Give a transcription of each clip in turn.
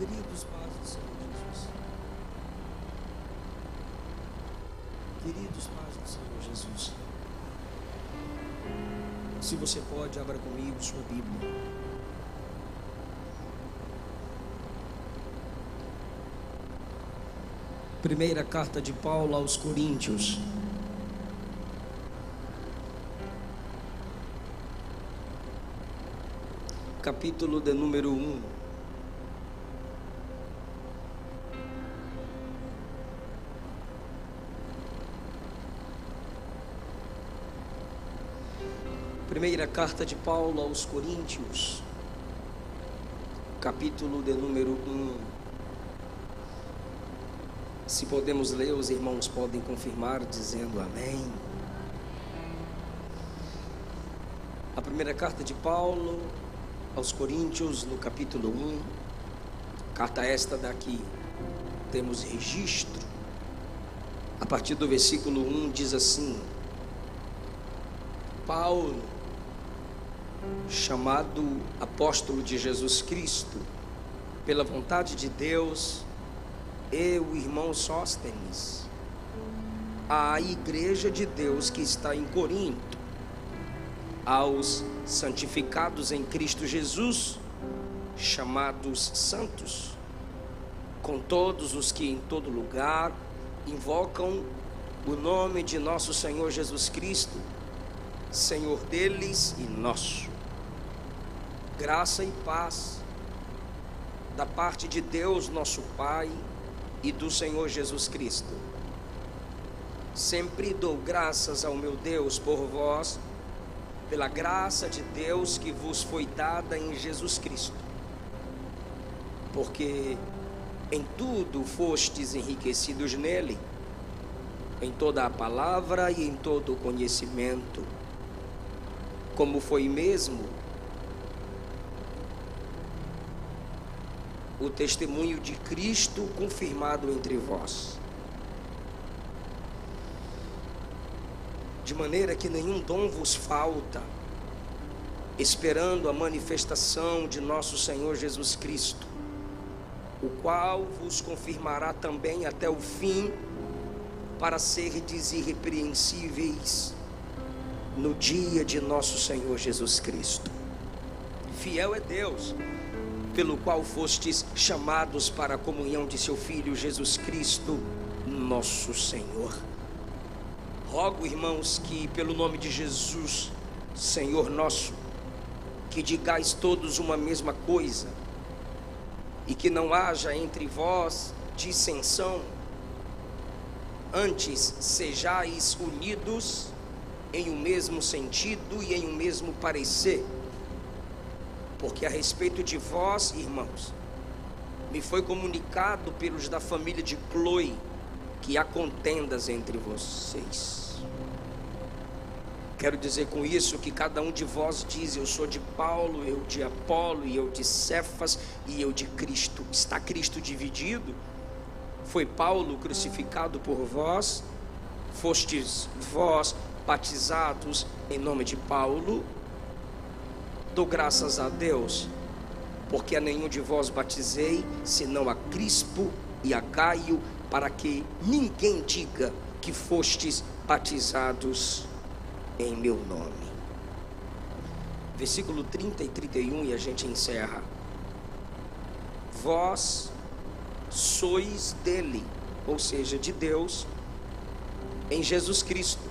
Queridos, paz do Senhor Jesus. Queridos, paz do Senhor Jesus. Se você pode, abra comigo sua Bíblia. Primeira carta de Paulo aos Coríntios. Capítulo de número 1. Primeira carta de Paulo aos Coríntios, capítulo de número 1. Se podemos ler, os irmãos podem confirmar dizendo amém. A primeira carta de Paulo aos Coríntios, no capítulo 1, carta esta daqui, temos registro. A partir do versículo 1 diz assim: Paulo, chamado apóstolo de Jesus Cristo, pela vontade de Deus, e o irmão Sóstenes, à igreja de Deus que está em Corinto, aos santificados em Cristo Jesus, chamados santos, com todos os que em todo lugar invocam o nome de nosso Senhor Jesus Cristo, Senhor deles e nosso. Graça e paz da parte de Deus nosso Pai e do Senhor Jesus Cristo. Sempre dou graças ao meu Deus por vós, pela graça de Deus que vos foi dada em Jesus Cristo, porque em tudo fostes enriquecidos nele, em toda a palavra e em todo o conhecimento, como foi mesmo o testemunho de Cristo confirmado entre vós, de maneira que nenhum dom vos falta, esperando a manifestação de nosso Senhor Jesus Cristo, o qual vos confirmará também até o fim, para serdes irrepreensíveis no dia de nosso Senhor Jesus Cristo. Fiel é Deus, pelo qual fostes chamados para a comunhão de seu Filho Jesus Cristo, nosso Senhor. Rogo, irmãos, que pelo nome de Jesus, Senhor nosso, que digais todos uma mesma coisa, e que não haja entre vós dissensão, antes sejais unidos em um mesmo sentido e em um mesmo parecer. Porque a respeito de vós, irmãos, me foi comunicado pelos da família de Cloe que há contendas entre vocês. Quero dizer com isso que cada um de vós diz: eu sou de Paulo, eu de Apolo, e eu de Cefas, e eu de Cristo. Está Cristo dividido? Foi Paulo crucificado por vós? Fostes vós batizados em nome de Paulo? Dou graças a Deus, porque a nenhum de vós batizei, senão a Crispo e a Gaio, para que ninguém diga que fostes batizados em meu nome. Versículo 30 e 31 e a gente encerra. Vós sois dele, ou seja, de Deus, em Jesus Cristo,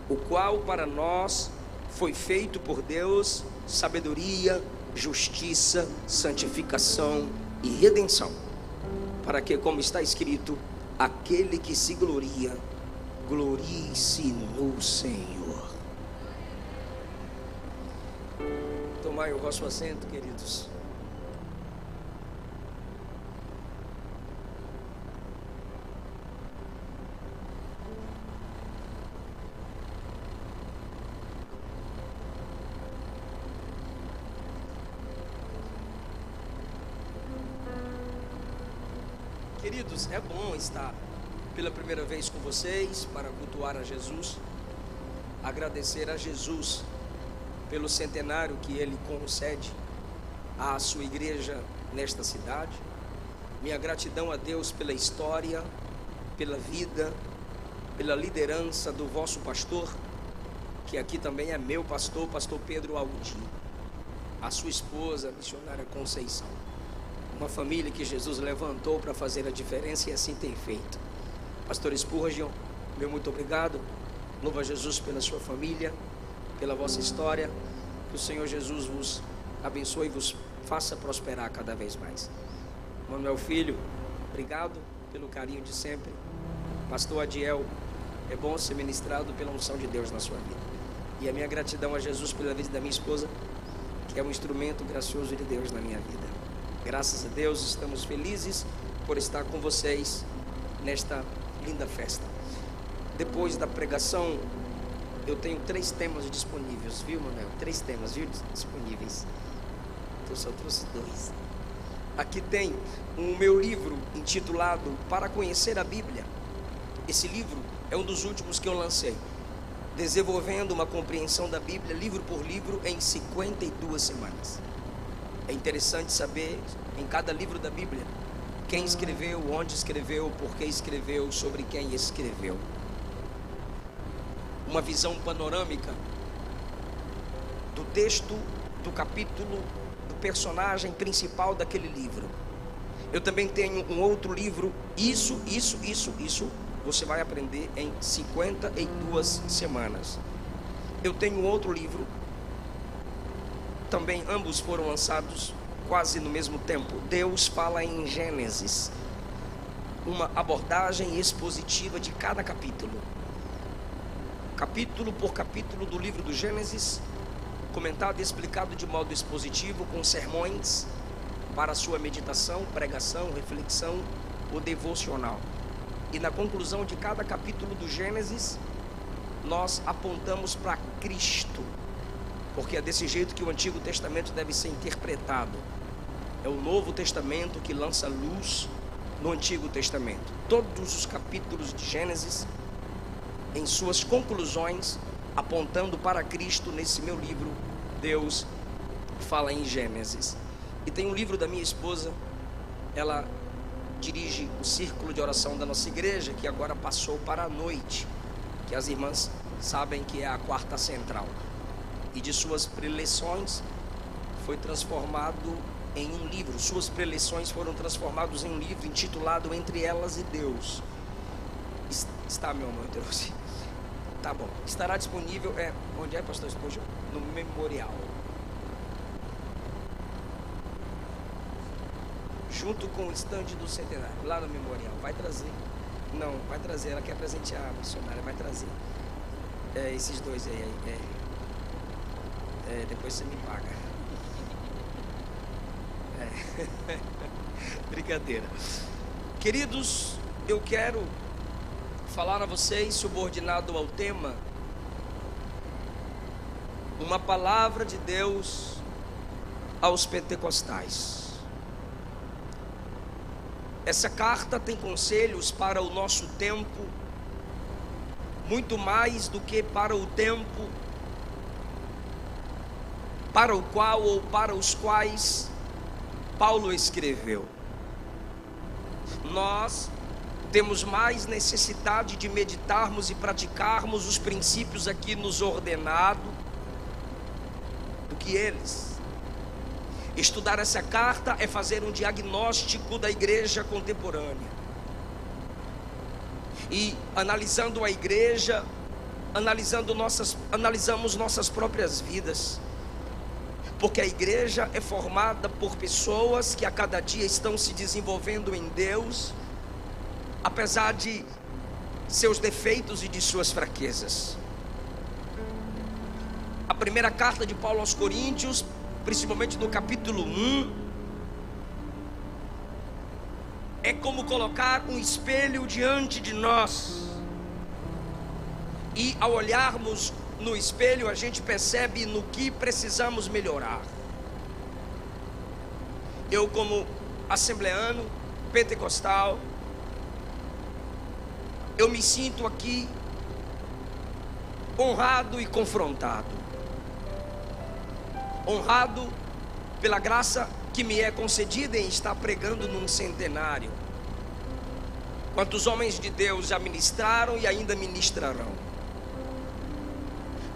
o qual para nós foi feito por Deus sabedoria, justiça, santificação e redenção, para que, como está escrito, aquele que se gloria, glorie-se no Senhor. Tomai o vosso assento, queridos. Queridos, é bom estar pela primeira vez com vocês para cultuar a Jesus, agradecer a Jesus pelo centenário que Ele concede à sua igreja nesta cidade. Minha gratidão a Deus pela história, pela vida, pela liderança do vosso pastor, que aqui também é meu pastor, pastor Pedro Aldi, a sua esposa, a missionária Conceição. Uma família que Jesus levantou para fazer a diferença e assim tem feito. Pastor Spurgeon, meu muito obrigado. Louvo a Jesus pela sua família, pela vossa história. Que o Senhor Jesus vos abençoe e vos faça prosperar cada vez mais. Manuel Filho, obrigado pelo carinho de sempre. Pastor Adiel, é bom ser ministrado pela unção de Deus na sua vida. E a minha gratidão a Jesus pela vida da minha esposa, que é um instrumento gracioso de Deus na minha vida. Graças a Deus, estamos felizes por estar com vocês nesta linda festa. Depois da pregação, eu tenho 3 temas disponíveis, viu, Manuel? 3 temas, viu, disponíveis. Eu só trouxe 2. Aqui tem o meu livro intitulado Para Conhecer a Bíblia. Esse livro é um dos últimos que eu lancei, desenvolvendo uma compreensão da Bíblia, livro por livro, em 52 semanas. É interessante saber, em cada livro da Bíblia, quem escreveu, onde escreveu, por que escreveu, sobre quem escreveu. Uma visão panorâmica do texto, do capítulo, do personagem principal daquele livro. Eu também tenho um outro livro, isso, você vai aprender em 52 semanas. Eu tenho outro livro, também ambos foram lançados quase no mesmo tempo. Deus fala em Gênesis, uma abordagem expositiva de cada capítulo, capítulo por capítulo do livro do Gênesis, comentado e explicado de modo expositivo, com sermões para sua meditação, pregação, reflexão ou devocional. E na conclusão de cada capítulo do Gênesis, nós apontamos para Cristo, porque é desse jeito que o Antigo Testamento deve ser interpretado. É o Novo Testamento que lança luz no Antigo Testamento. Todos os capítulos de Gênesis, em suas conclusões, apontando para Cristo. Nesse meu livro, Deus fala em Gênesis. E tem um livro da minha esposa, ela dirige o círculo de oração da nossa igreja, que agora passou para a noite, que as irmãs sabem que é a quarta central. E de suas preleções foi transformado em um livro. Suas preleções foram transformadas em um livro intitulado Entre Elas e Deus. Está, meu amor, eu trouxe. Tá bom. Estará disponível, onde é, pastor Esposo? No Memorial. Junto com o estande do Centenário, lá no Memorial. Vai trazer. Não, vai trazer. Ela quer presentear a missionária, vai trazer. Esses 2 aí. Depois você me paga. Brincadeira. Queridos, eu quero falar a vocês, subordinado ao tema, uma palavra de Deus aos pentecostais. Essa carta tem conselhos para o nosso tempo, muito mais do que para o tempo para o qual ou para os quais Paulo escreveu. Nós temos mais necessidade de meditarmos e praticarmos os princípios aqui nos ordenados do que eles. Estudar essa carta é fazer um diagnóstico da igreja contemporânea. E analisando a igreja, analisamos nossas próprias vidas. Porque a igreja é formada por pessoas que a cada dia estão se desenvolvendo em Deus, apesar de seus defeitos e de suas fraquezas. A primeira carta de Paulo aos Coríntios, principalmente no capítulo 1, é como colocar um espelho diante de nós, e ao olharmos no espelho a gente percebe no que precisamos melhorar. Eu, como assembleano pentecostal, eu me sinto aqui honrado e confrontado. Honrado pela graça que me é concedida em estar pregando num centenário. Quantos homens de Deus já ministraram e ainda ministrarão.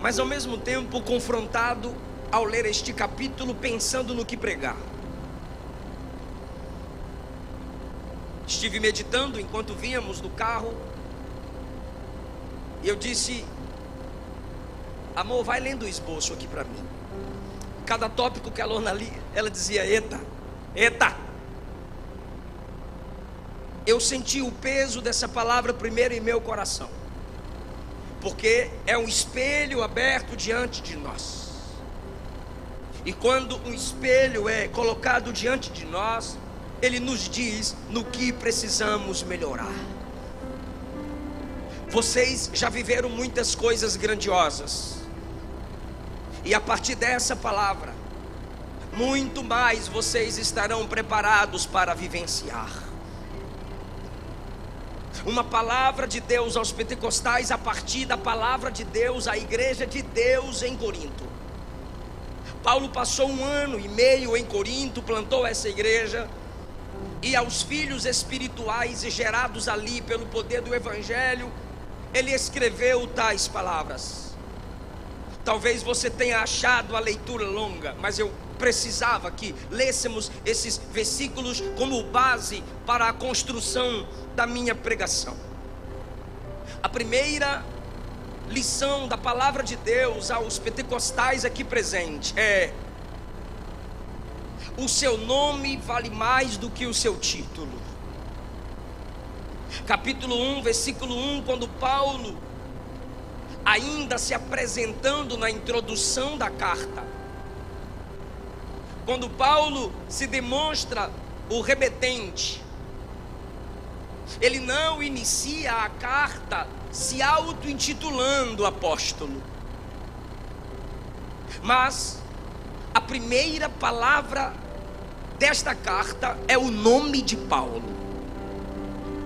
Mas ao mesmo tempo confrontado ao ler este capítulo, pensando no que pregar. Estive meditando enquanto víamos no carro, e eu disse: amor, vai lendo o esboço aqui para mim. Cada tópico que a Lorna lia, ela dizia: eita, eita. Eu senti o peso dessa palavra primeiro em meu coração, porque é um espelho aberto diante de nós. E quando um espelho é colocado diante de nós, ele nos diz no que precisamos melhorar. Vocês já viveram muitas coisas grandiosas, e a partir dessa palavra, muito mais vocês estarão preparados para vivenciar. Uma palavra de Deus aos pentecostais, a partir da palavra de Deus à igreja de Deus em Corinto. Paulo passou 1 ano e meio em Corinto, plantou essa igreja, e aos filhos espirituais gerados ali pelo poder do evangelho, ele escreveu tais palavras. Talvez você tenha achado a leitura longa, mas eu precisava que lêssemos esses versículos como base para a construção da minha pregação. A primeira lição da palavra de Deus aos pentecostais aqui presentes é: o seu nome vale mais do que o seu título. Capítulo 1, versículo 1, quando Paulo, ainda se apresentando na introdução da carta, quando Paulo se demonstra o remetente, ele não inicia a carta se auto-intitulando apóstolo, mas a primeira palavra desta carta é o nome de Paulo.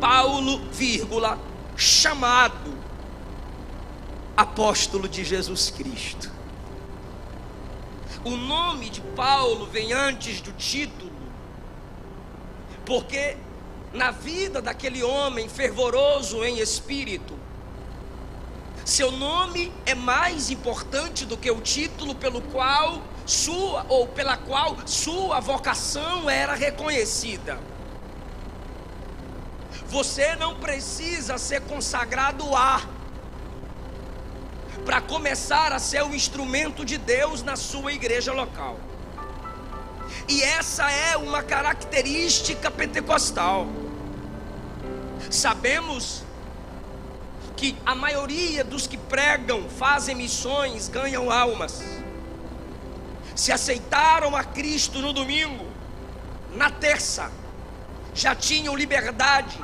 Paulo, vírgula, chamado apóstolo de Jesus Cristo. O nome de Paulo vem antes do título, porque na vida daquele homem fervoroso em espírito, seu nome é mais importante do que o título pela qual sua vocação era reconhecida. Você não precisa ser consagrado para começar a ser o instrumento de Deus na sua igreja local. E essa é uma característica pentecostal. Sabemos que a maioria dos que pregam, fazem missões, ganham almas. Se aceitaram a Cristo no domingo, na terça já tinham liberdade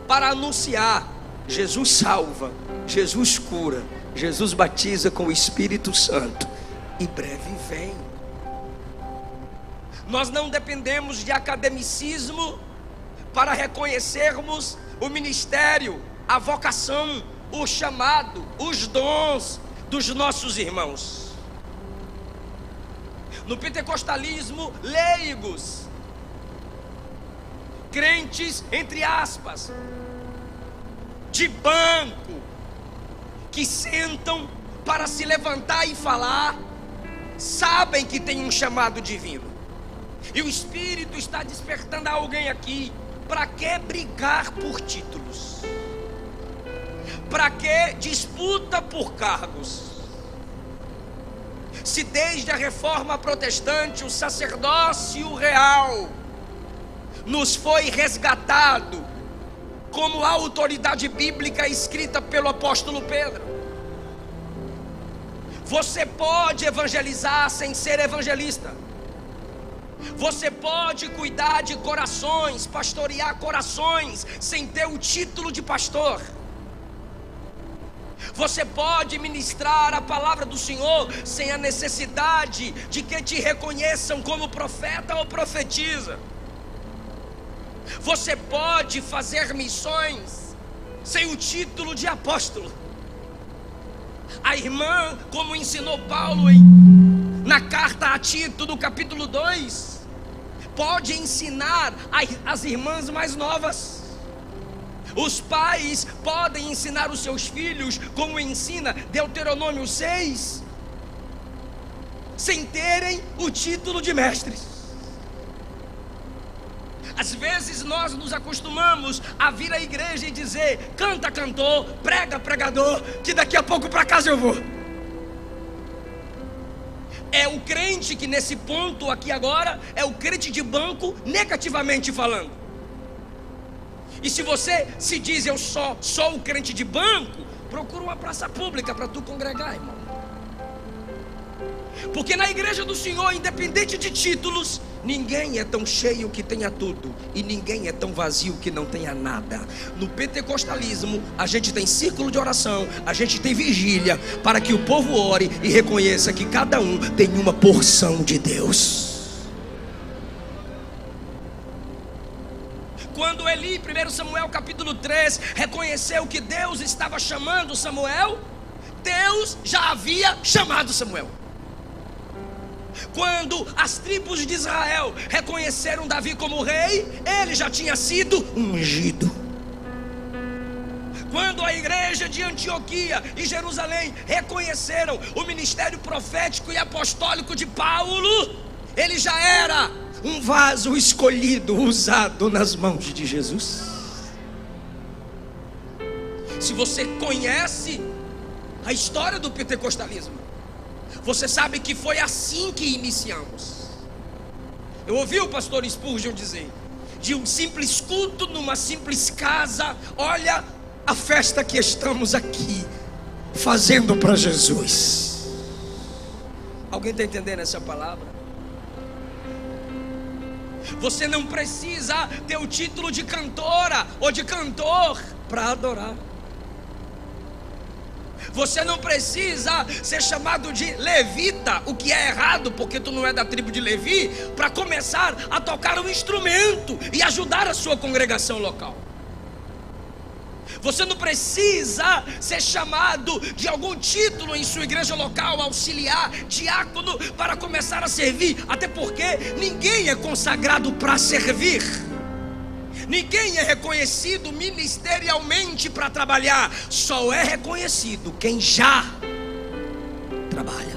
para anunciar: Jesus salva, Jesus cura, Jesus batiza com o Espírito Santo, e breve vem. Nós não dependemos de academicismo para reconhecermos o ministério, a vocação, o chamado, os dons dos nossos irmãos. No pentecostalismo, leigos, crentes, entre aspas, de banco, que sentam para se levantar e falar, sabem que tem um chamado divino, e o Espírito está despertando alguém aqui. Para que brigar por títulos? Para que disputa por cargos? Se desde a reforma protestante o sacerdócio real nos foi resgatado como a autoridade bíblica escrita pelo apóstolo Pedro. Você pode evangelizar sem ser evangelista. Você pode cuidar de corações, pastorear corações, sem ter o título de pastor. Você pode ministrar a palavra do Senhor sem a necessidade de que te reconheçam como profeta ou profetisa. Você pode fazer missões sem o título de apóstolo. A irmã, como ensinou Paulo na carta a Tito, no capítulo 2, pode ensinar as irmãs mais novas. Os pais podem ensinar os seus filhos, como ensina Deuteronômio 6, sem terem o título de mestres. Às vezes nós nos acostumamos a vir à igreja e dizer: canta cantor, prega pregador, que daqui a pouco para casa eu vou. É o crente que nesse ponto aqui agora é o crente de banco, negativamente falando. E se você se diz eu sou o crente de banco, procura uma praça pública para tu congregar, irmão. Porque na igreja do Senhor, independente de títulos, ninguém é tão cheio que tenha tudo, e ninguém é tão vazio que não tenha nada. No pentecostalismo, a gente tem círculo de oração, a gente tem vigília, para que o povo ore e reconheça que cada um tem uma porção de Deus. Quando Eli, 1 Samuel capítulo 3, reconheceu que Deus estava chamando Samuel, Deus já havia chamado Samuel. Quando as tribos de Israel reconheceram Davi como rei, ele já tinha sido ungido. Quando a igreja de Antioquia e Jerusalém reconheceram o ministério profético e apostólico de Paulo, ele já era um vaso escolhido, usado nas mãos de Jesus. Se você conhece a história do pentecostalismo, você sabe que foi assim que iniciamos. Eu ouvi o pastor Spurgeon dizer: de um simples culto numa simples casa, olha a festa que estamos aqui fazendo para Jesus. Alguém está entendendo essa palavra? Você não precisa ter o título de cantora ou de cantor para adorar. Você não precisa ser chamado de levita, o que é errado, porque tu não é da tribo de Levi, para começar a tocar um instrumento e ajudar a sua congregação local. Você não precisa ser chamado de algum título em sua igreja local, auxiliar, diácono, para começar a servir, até porque ninguém é consagrado para servir. Ninguém é reconhecido ministerialmente para trabalhar. Só é reconhecido quem já trabalha.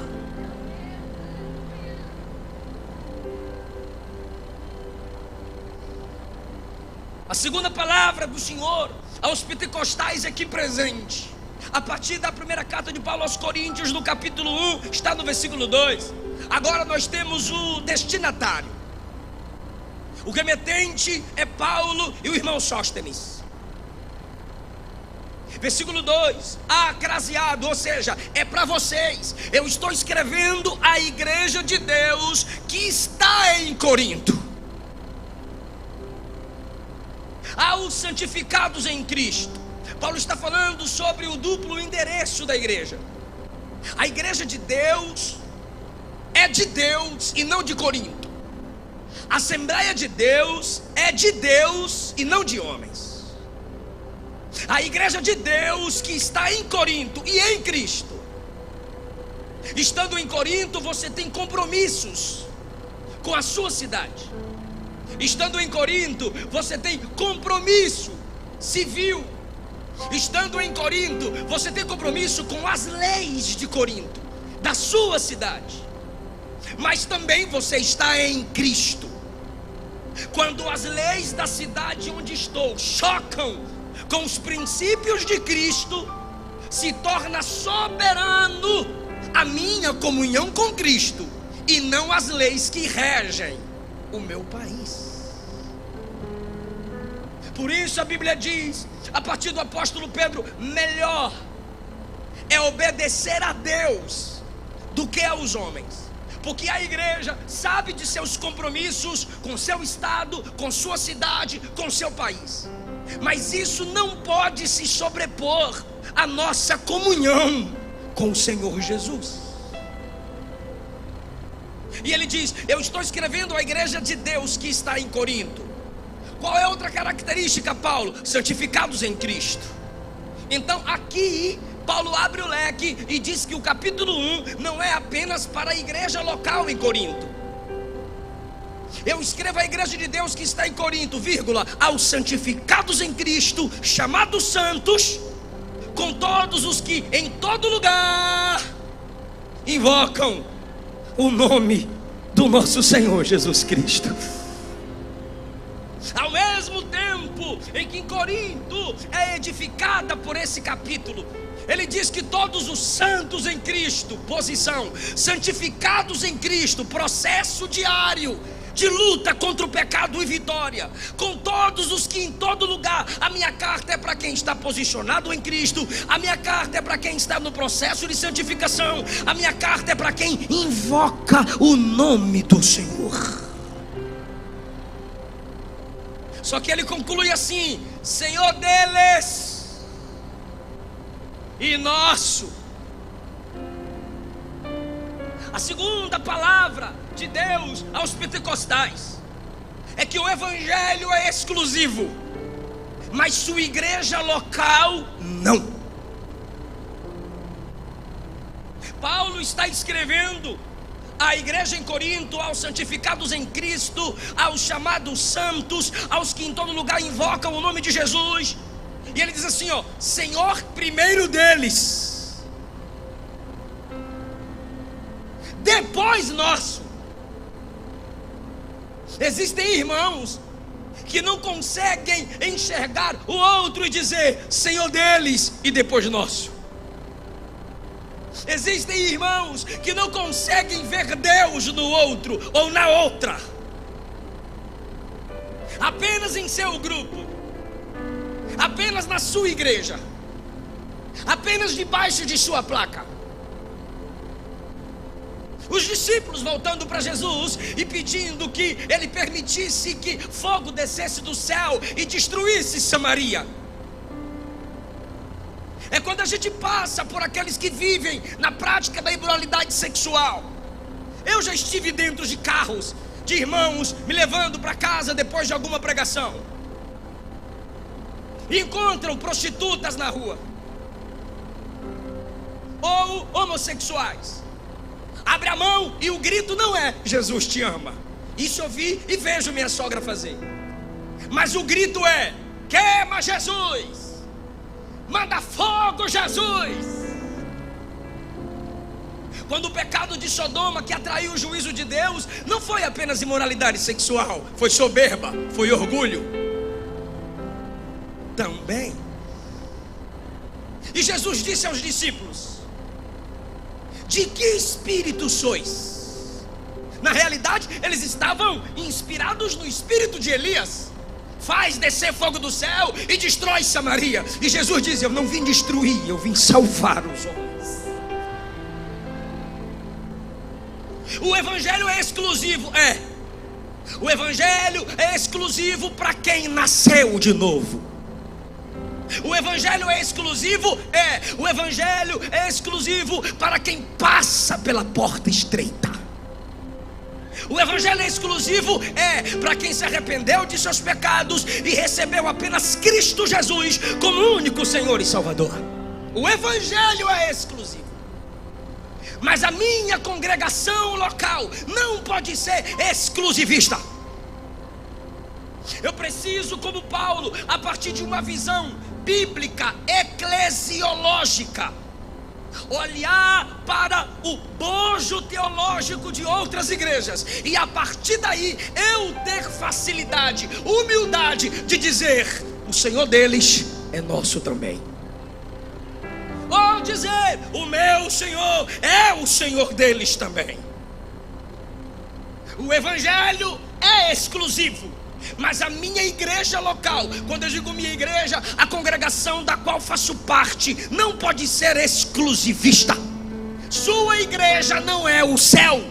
A segunda palavra do Senhor aos pentecostais aqui presente, a partir da primeira carta de Paulo aos Coríntios, no capítulo 1, está no versículo 2. Agora nós temos o destinatário. O remetente é Paulo e o irmão Sóstenes. Versículo 2: acraseado, ou seja, é para vocês. Eu estou escrevendo à igreja de Deus que está em Corinto, aos santificados em Cristo. Paulo está falando sobre o duplo endereço da igreja. A igreja de Deus é de Deus e não de Corinto. A Assembleia de Deus é de Deus e não de homens. A igreja de Deus que está em Corinto e em Cristo. Estando em Corinto, você tem compromissos com a sua cidade. Estando em Corinto, você tem compromisso civil. Estando em Corinto, você tem compromisso com as leis de Corinto, da sua cidade. Mas também você está em Cristo. Quando as leis da cidade onde estou chocam com os princípios de Cristo, se torna soberano a minha comunhão com Cristo, e não as leis que regem o meu país. Por isso a Bíblia diz, a partir do apóstolo Pedro, melhor é obedecer a Deus do que aos homens. Porque a igreja sabe de seus compromissos com seu estado, com sua cidade, com seu país. Mas isso não pode se sobrepor à nossa comunhão com o Senhor Jesus. E ele diz: eu estou escrevendo à igreja de Deus que está em Corinto. Qual é outra característica, Paulo? Santificados em Cristo. Então aqui Paulo abre o leque e diz que o capítulo 1 não é apenas para a igreja local em Corinto. Eu escrevo à igreja de Deus que está em Corinto, vírgula, aos santificados em Cristo, chamados santos, com todos os que em todo lugar invocam o nome do nosso Senhor Jesus Cristo. Ao mesmo tempo em que em Corinto é edificada por esse capítulo, ele diz que todos os santos em Cristo, posição, santificados em Cristo, processo diário de luta contra o pecado e vitória, com todos os que em todo lugar. A minha carta é para quem está posicionado em Cristo, a minha carta é para quem está no processo de santificação, a minha carta é para quem invoca o nome do Senhor. Só que ele conclui assim: Senhor deles e nosso. A segunda palavra de Deus aos pentecostais é que o evangelho é exclusivo, mas sua igreja local não. Paulo está escrevendo à igreja em Corinto, aos santificados em Cristo, aos chamados santos, aos que em todo lugar invocam o nome de Jesus. E ele diz assim, ó: Senhor primeiro deles, depois nosso. Existem irmãos que não conseguem enxergar o outro e dizer Senhor deles e depois nosso. Existem irmãos que não conseguem ver Deus no outro ou na outra, apenas em seu grupo, apenas na sua igreja, apenas debaixo de sua placa. Os discípulos voltando para Jesus e pedindo que ele permitisse que fogo descesse do céu e destruísse Samaria. É quando a gente passa por aqueles que vivem na prática da imoralidade sexual. Eu já estive dentro de carros de irmãos me levando para casa depois de alguma pregação, e encontram prostitutas na rua ou homossexuais. Abre a mão e o grito não é Jesus te ama. Isso eu vi e vejo minha sogra fazer. Mas o grito é: queima Jesus, manda fogo Jesus. Quando o pecado de Sodoma, que atraiu o juízo de Deus, não foi apenas imoralidade sexual, foi soberba, foi orgulho também. E Jesus disse aos discípulos: de que espírito sois? Na realidade, eles estavam inspirados no espírito de Elias. Faz descer fogo do céu e destrói Samaria. E Jesus diz: eu não vim destruir, eu vim salvar os homens. O evangelho é exclusivo, o evangelho é exclusivo para quem nasceu de novo. O evangelho é exclusivo, o evangelho é exclusivo para quem passa pela porta estreita. O evangelho é exclusivo, para quem se arrependeu de seus pecados e recebeu apenas Cristo Jesus como único Senhor e Salvador. O evangelho é exclusivo. Mas a minha congregação local não pode ser exclusivista. Eu preciso, como Paulo, a partir de uma visão bíblica, eclesiológica, olhar para o bojo teológico de outras igrejas e a partir daí eu ter facilidade, humildade de dizer: o Senhor deles é nosso também. Ou dizer: o meu Senhor é o Senhor deles também. O evangelho é exclusivo, mas a minha igreja local, quando eu digo minha igreja, a congregação da qual faço parte, não pode ser exclusivista. Sua igreja não é o céu.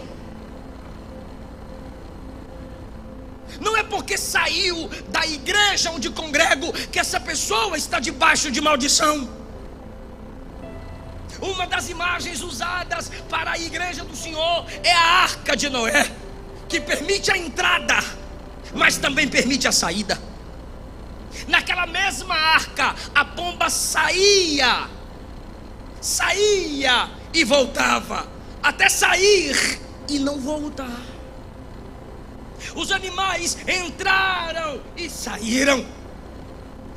Não é porque saiu da igreja onde congrego que essa pessoa está debaixo de maldição. Uma das imagens usadas para a igreja do Senhor é a arca de Noé, que permite a entrada, mas também permite a saída. Naquela mesma arca, a pomba saía e voltava, até sair e não voltar. Os animais entraram e saíram.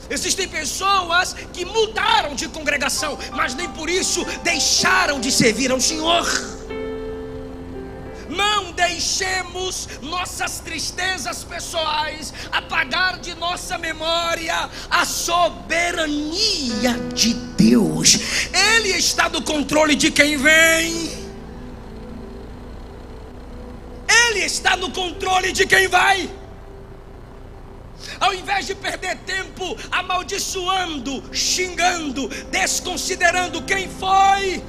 Existem pessoas que mudaram de congregação, mas nem por isso deixaram de servir ao Senhor. Não deixemos nossas tristezas pessoais apagar de nossa memória a soberania de Deus. Ele está no controle de quem vem. Ele está no controle de quem vai. Ao invés de perder tempo amaldiçoando, xingando, desconsiderando quem foi,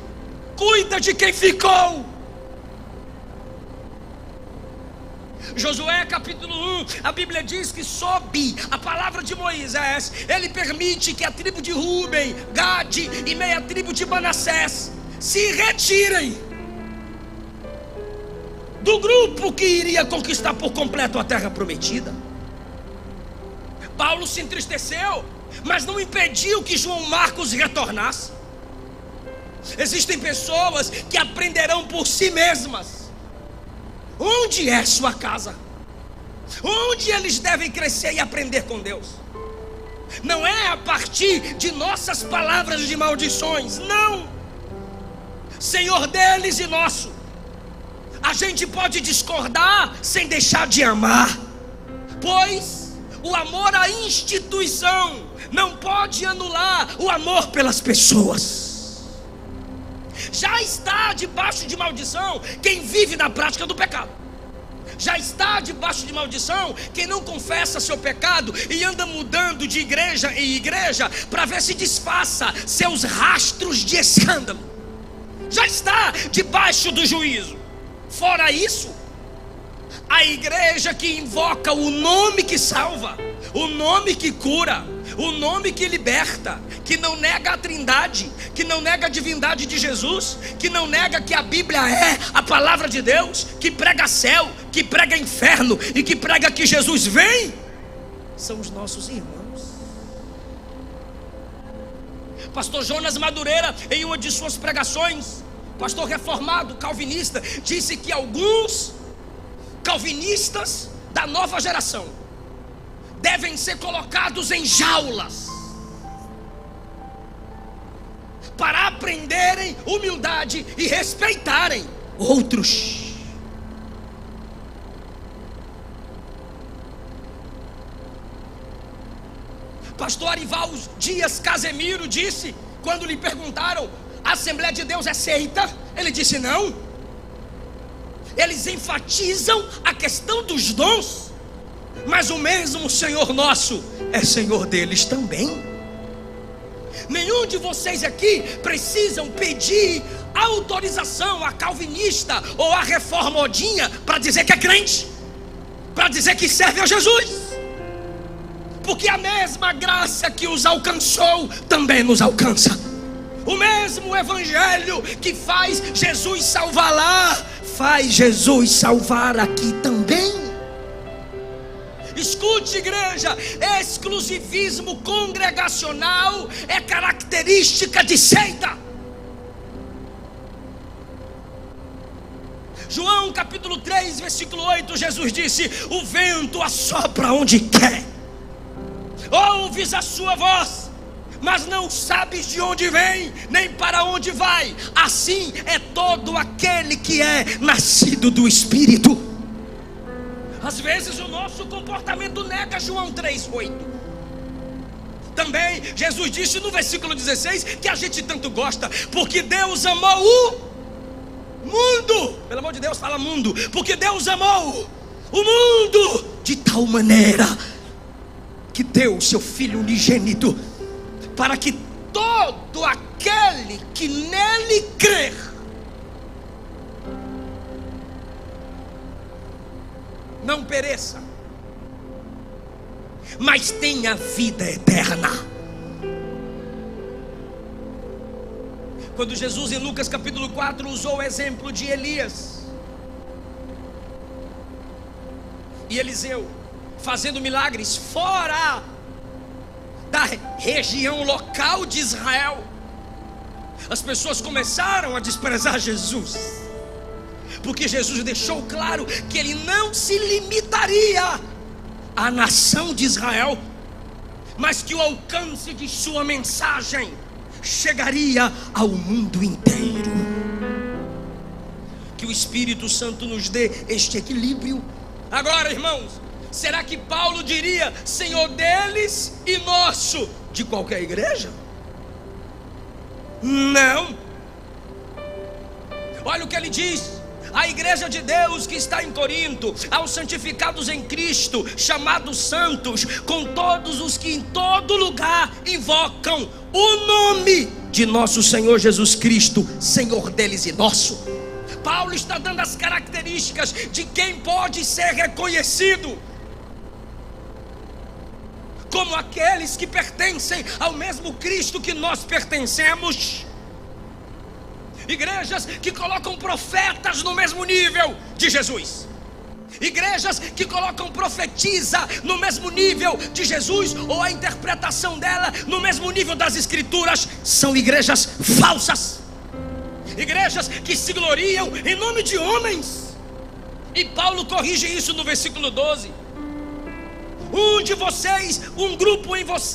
cuida de quem ficou. Josué capítulo 1, a Bíblia diz que sob a palavra de Moisés, ele permite que a tribo de Rúben, Gade e meia tribo de Manassés se retirem do grupo que iria conquistar por completo a terra prometida. Paulo se entristeceu, mas não impediu que João Marcos retornasse. Existem pessoas que aprenderão por si mesmas onde é sua casa, onde eles devem crescer e aprender com Deus. Não é a partir de nossas palavras de maldições, não. Senhor deles e nosso. A gente pode discordar sem deixar de amar, pois o amor à instituição não pode anular o amor pelas pessoas. Já está debaixo de maldição quem vive na prática do pecado. Já está debaixo de maldição quem não confessa seu pecado e anda mudando de igreja em igreja para ver se disfarça seus rastros de escândalo. Já está debaixo do juízo. Fora isso, a igreja que invoca o nome que salva, o nome que cura, o nome que liberta, que não nega a trindade, que não nega a divindade de Jesus, que não nega que a Bíblia é a palavra de Deus, que prega céu, que prega inferno e que prega que Jesus vem, são os nossos irmãos. Pastor Jonas Madureira, em uma de suas pregações, pastor reformado, calvinista, disse que alguns calvinistas da nova geração devem ser colocados em jaulas para aprenderem humildade e respeitarem outros. Pastor Arival Dias Casemiro disse, quando lhe perguntaram: a Assembleia de Deus é seita? Ele disse: não. Eles enfatizam a questão dos dons, mas o mesmo Senhor nosso é Senhor deles também. Nenhum de vocês aqui precisam pedir autorização a calvinista ou a reformodinha para dizer que é crente, para dizer que serve a Jesus, porque a mesma graça que os alcançou também nos alcança. O mesmo evangelho que faz Jesus salvar lá, faz Jesus salvar aqui também. Escute, igreja, exclusivismo congregacional é característica de seita. João capítulo 3, versículo 8, Jesus disse: o vento assopra onde quer, ouves a sua voz, mas não sabes de onde vem, nem para onde vai. Assim é todo aquele que é nascido do Espírito. Às vezes o nosso comportamento nega João 3,8. Também Jesus disse no versículo 16 que a gente tanto gosta: porque Deus amou o mundo. Pelo amor de Deus, fala mundo. Porque Deus amou o mundo de tal maneira que deu o seu Filho unigênito, para que todo aquele que nele crer não pereça, mas tenha vida eterna. Quando Jesus, em Lucas capítulo 4, usou o exemplo de Elias e Eliseu fazendo milagres fora da região local de Israel, as pessoas começaram a desprezar Jesus, Porque Jesus deixou claro que ele não se limitaria à nação de Israel, mas que o alcance de sua mensagem chegaria ao mundo inteiro. Que o Espírito Santo nos dê este equilíbrio. Agora, irmãos, será que Paulo diria Senhor deles e nosso de qualquer igreja? Não. Olha o que ele diz: a igreja de Deus que está em Corinto, aos santificados em Cristo, chamados santos, com todos os que em todo lugar invocam o nome de nosso Senhor Jesus Cristo, Senhor deles e nosso. Paulo está dando as características de quem pode ser reconhecido como aqueles que pertencem ao mesmo Cristo que nós pertencemos. Igrejas que colocam profetas no mesmo nível de Jesus. Igrejas que colocam profetisa no mesmo nível de Jesus, ou a interpretação dela no mesmo nível das Escrituras, são igrejas falsas. Igrejas que se gloriam em nome de homens. E Paulo corrige isso no versículo 12. Um grupo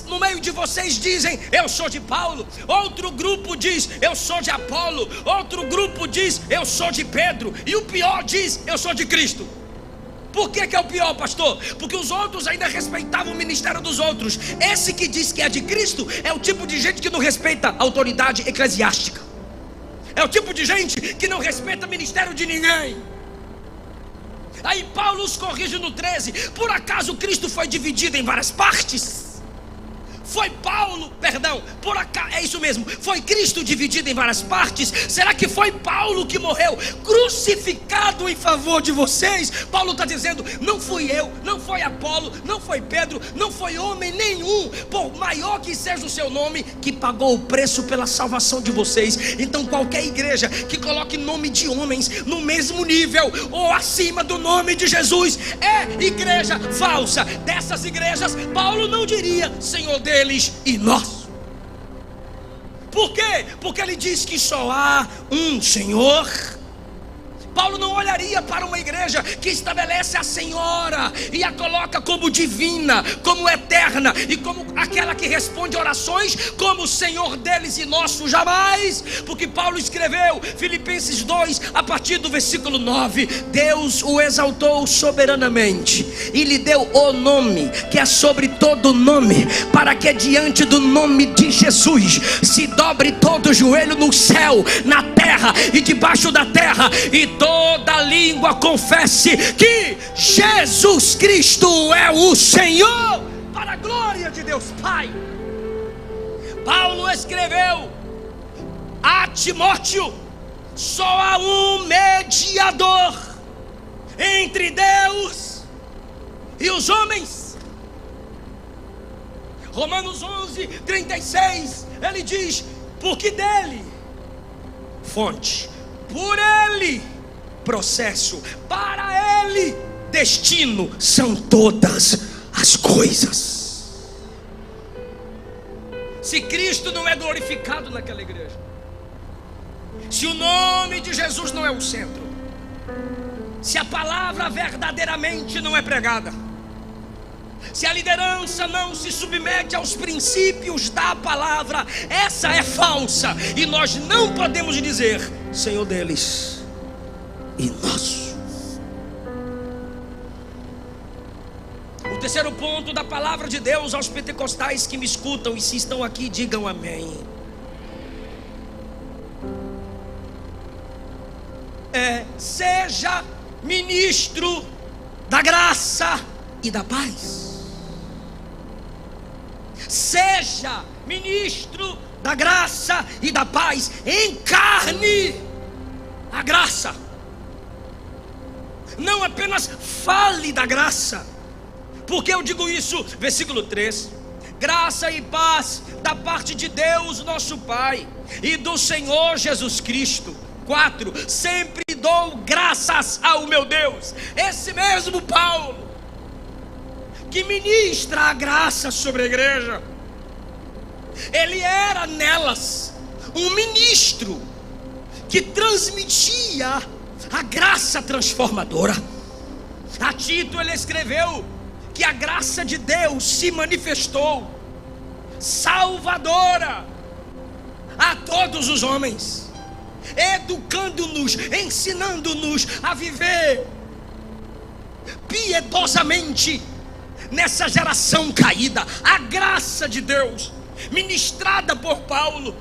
no meio de vocês dizem eu sou de Paulo, outro grupo diz eu sou de Apolo, outro grupo diz eu sou de Pedro, e o pior diz eu sou de Cristo. Por que é o pior, pastor? Porque os outros ainda respeitavam o ministério dos outros. Esse que diz que é de Cristo é o tipo de gente que não respeita a autoridade eclesiástica. É o tipo de gente que não respeita o ministério de ninguém. Aí Paulo os corrige no 13. Por acaso Cristo foi dividido em várias partes? É isso mesmo, foi Cristo dividido em várias partes? Será que foi Paulo que morreu crucificado em favor de vocês? Paulo está dizendo, não fui eu, não foi Apolo, não foi Pedro, não foi homem nenhum, por maior que seja o seu nome, que pagou o preço pela salvação de vocês. Então qualquer igreja que coloque nome de homens no mesmo nível ou acima do nome de Jesus é igreja falsa. Dessas igrejas Paulo não diria Senhor deles e nosso. Por quê? Porque ele diz que só há um Senhor. Paulo não olharia para uma igreja que estabelece a senhora e a coloca como divina, como eterna e como aquela que responde orações como Senhor deles e nosso, jamais. Porque Paulo escreveu Filipenses 2 a partir do versículo 9: Deus o exaltou soberanamente e lhe deu o nome que é sobre todo nome, para que diante do nome de Jesus se dobre todo o joelho no céu, na terra e debaixo da terra, e toda língua confesse que Jesus Cristo é o Senhor, para a glória de Deus Pai. Paulo escreveu a Timóteo: só há um mediador entre Deus e os homens. Romanos 11:36, ele diz: porque dele, fonte, por ele, processo, para ele, destino, são todas as coisas. Se Cristo não é glorificado naquela igreja, se o nome de Jesus não é o centro, se a palavra verdadeiramente não é pregada, se a liderança não se submete aos princípios da palavra, essa é falsa. E nós não podemos dizer Senhor deles e nosso. O terceiro ponto da palavra de Deus aos pentecostais que me escutam, e se estão aqui, digam amém, seja ministro da graça e da paz. Seja ministro da graça e da paz, encarne a graça. Não apenas fale da graça. Por que eu digo isso? Versículo 3: graça e paz da parte de Deus nosso Pai e do Senhor Jesus Cristo. 4: sempre dou graças ao meu Deus. Esse mesmo Paulo que ministra a graça sobre a igreja, ele era nelas um ministro que transmitia a graça transformadora. A Tito ele escreveu que a graça de Deus se manifestou salvadora a todos os homens, educando-nos, ensinando-nos a viver piedosamente nessa geração caída. A graça de Deus, ministrada por Paulo,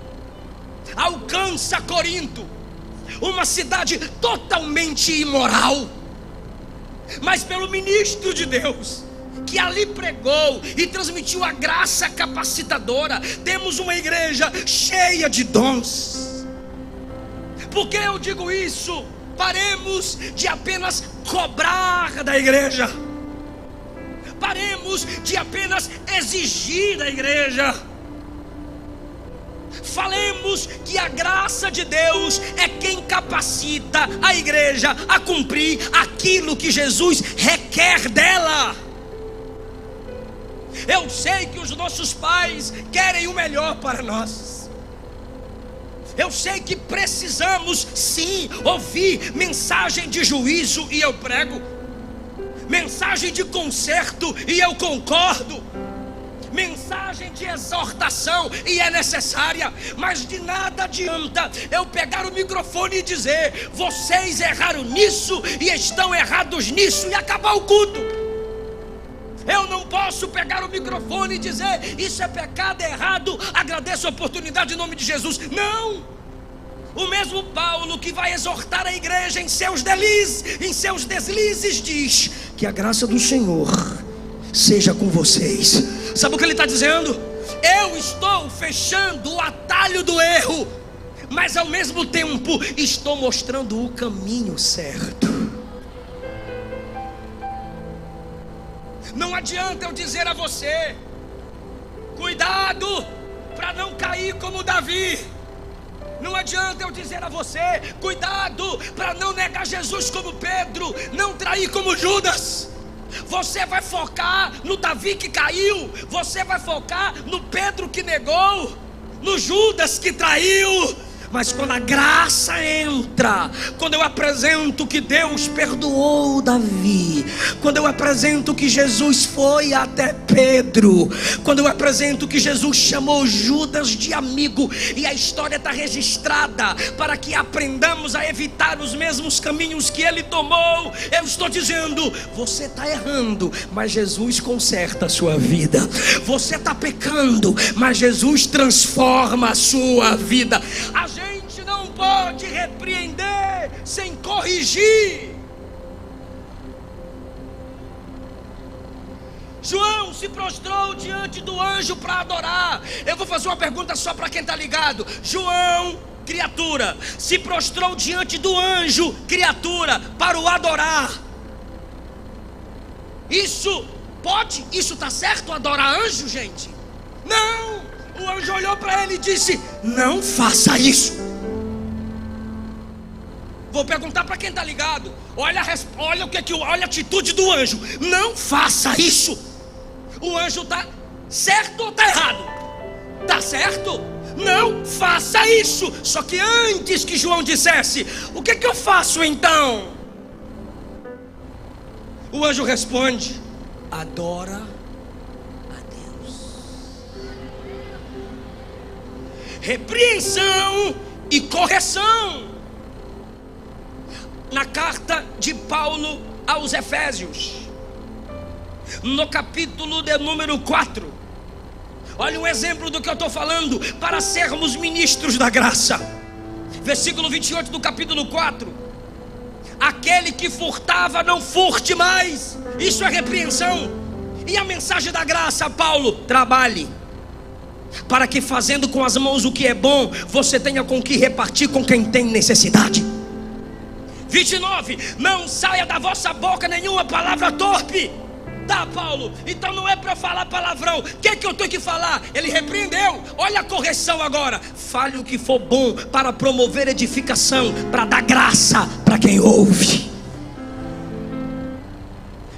alcança Corinto, uma cidade totalmente imoral, mas pelo ministro de Deus, que ali pregou e transmitiu a graça capacitadora, temos uma igreja cheia de dons. Por que eu digo isso? Paremos de apenas cobrar da igreja, paremos de apenas exigir da igreja. Falemos que a graça de Deus é quem capacita a igreja a cumprir aquilo que Jesus requer dela. Eu sei que os nossos pais querem o melhor para nós. Eu sei que precisamos sim ouvir mensagem de juízo, e eu prego. Mensagem de conserto, e eu concordo. Mensagem de exortação, e é necessária. Mas de nada adianta eu pegar o microfone e dizer: vocês erraram nisso e estão errados nisso, e acabar o culto. Eu não posso pegar o microfone e dizer: isso é pecado, é errado, agradeço a oportunidade em nome de Jesus. Não! O mesmo Paulo que vai exortar a igreja em seus deslizes, diz que a graça do Senhor seja com vocês. Sabe o que ele está dizendo? Eu estou fechando o atalho do erro, mas ao mesmo tempo estou mostrando o caminho certo. Não adianta eu dizer a você: cuidado para não cair como Davi. Não adianta eu dizer a você: cuidado para não negar Jesus como Pedro, não trair como Judas. Você vai focar no Davi que caiu, você vai focar no Pedro que negou, no Judas que traiu. Mas quando a graça entra, quando eu apresento que Deus perdoou Davi, quando eu apresento que Jesus foi até Pedro, quando eu apresento que Jesus chamou Judas de amigo, e a história está registrada para que aprendamos a evitar os mesmos caminhos que ele tomou, eu estou dizendo: você está errando, mas Jesus conserta a sua vida. Você está pecando, mas Jesus transforma a sua vida. A gente não pode repreender sem corrigir. João se prostrou diante do anjo para adorar. Eu vou fazer uma pergunta só para quem está ligado. João, criatura, se prostrou diante do anjo, criatura, para o adorar. Isso pode? Isso está certo, adorar anjo, gente? Não! O anjo olhou para ele e disse: não faça isso. Vou perguntar para quem está ligado. Olha a atitude do anjo. Não faça isso. O anjo está certo ou está errado? Está certo? Não faça isso. Só que antes que João dissesse: o que eu faço então? O anjo responde: adora a Deus. Repreensão e correção. Na carta de Paulo aos Efésios, no capítulo de número 4, olha um exemplo do que eu estou falando, para sermos ministros da graça. Versículo 28 do capítulo 4: aquele que furtava, não furte mais. Isso é repreensão. E a mensagem da graça, Paulo: trabalhe, para que fazendo com as mãos o que é bom, você tenha com que repartir com quem tem necessidade. 29, não saia da vossa boca nenhuma palavra torpe. Tá, Paulo, então não é para falar palavrão. O que é que eu tenho que falar? Ele repreendeu. Olha a correção agora: fale o que for bom para promover edificação, para dar graça para quem ouve.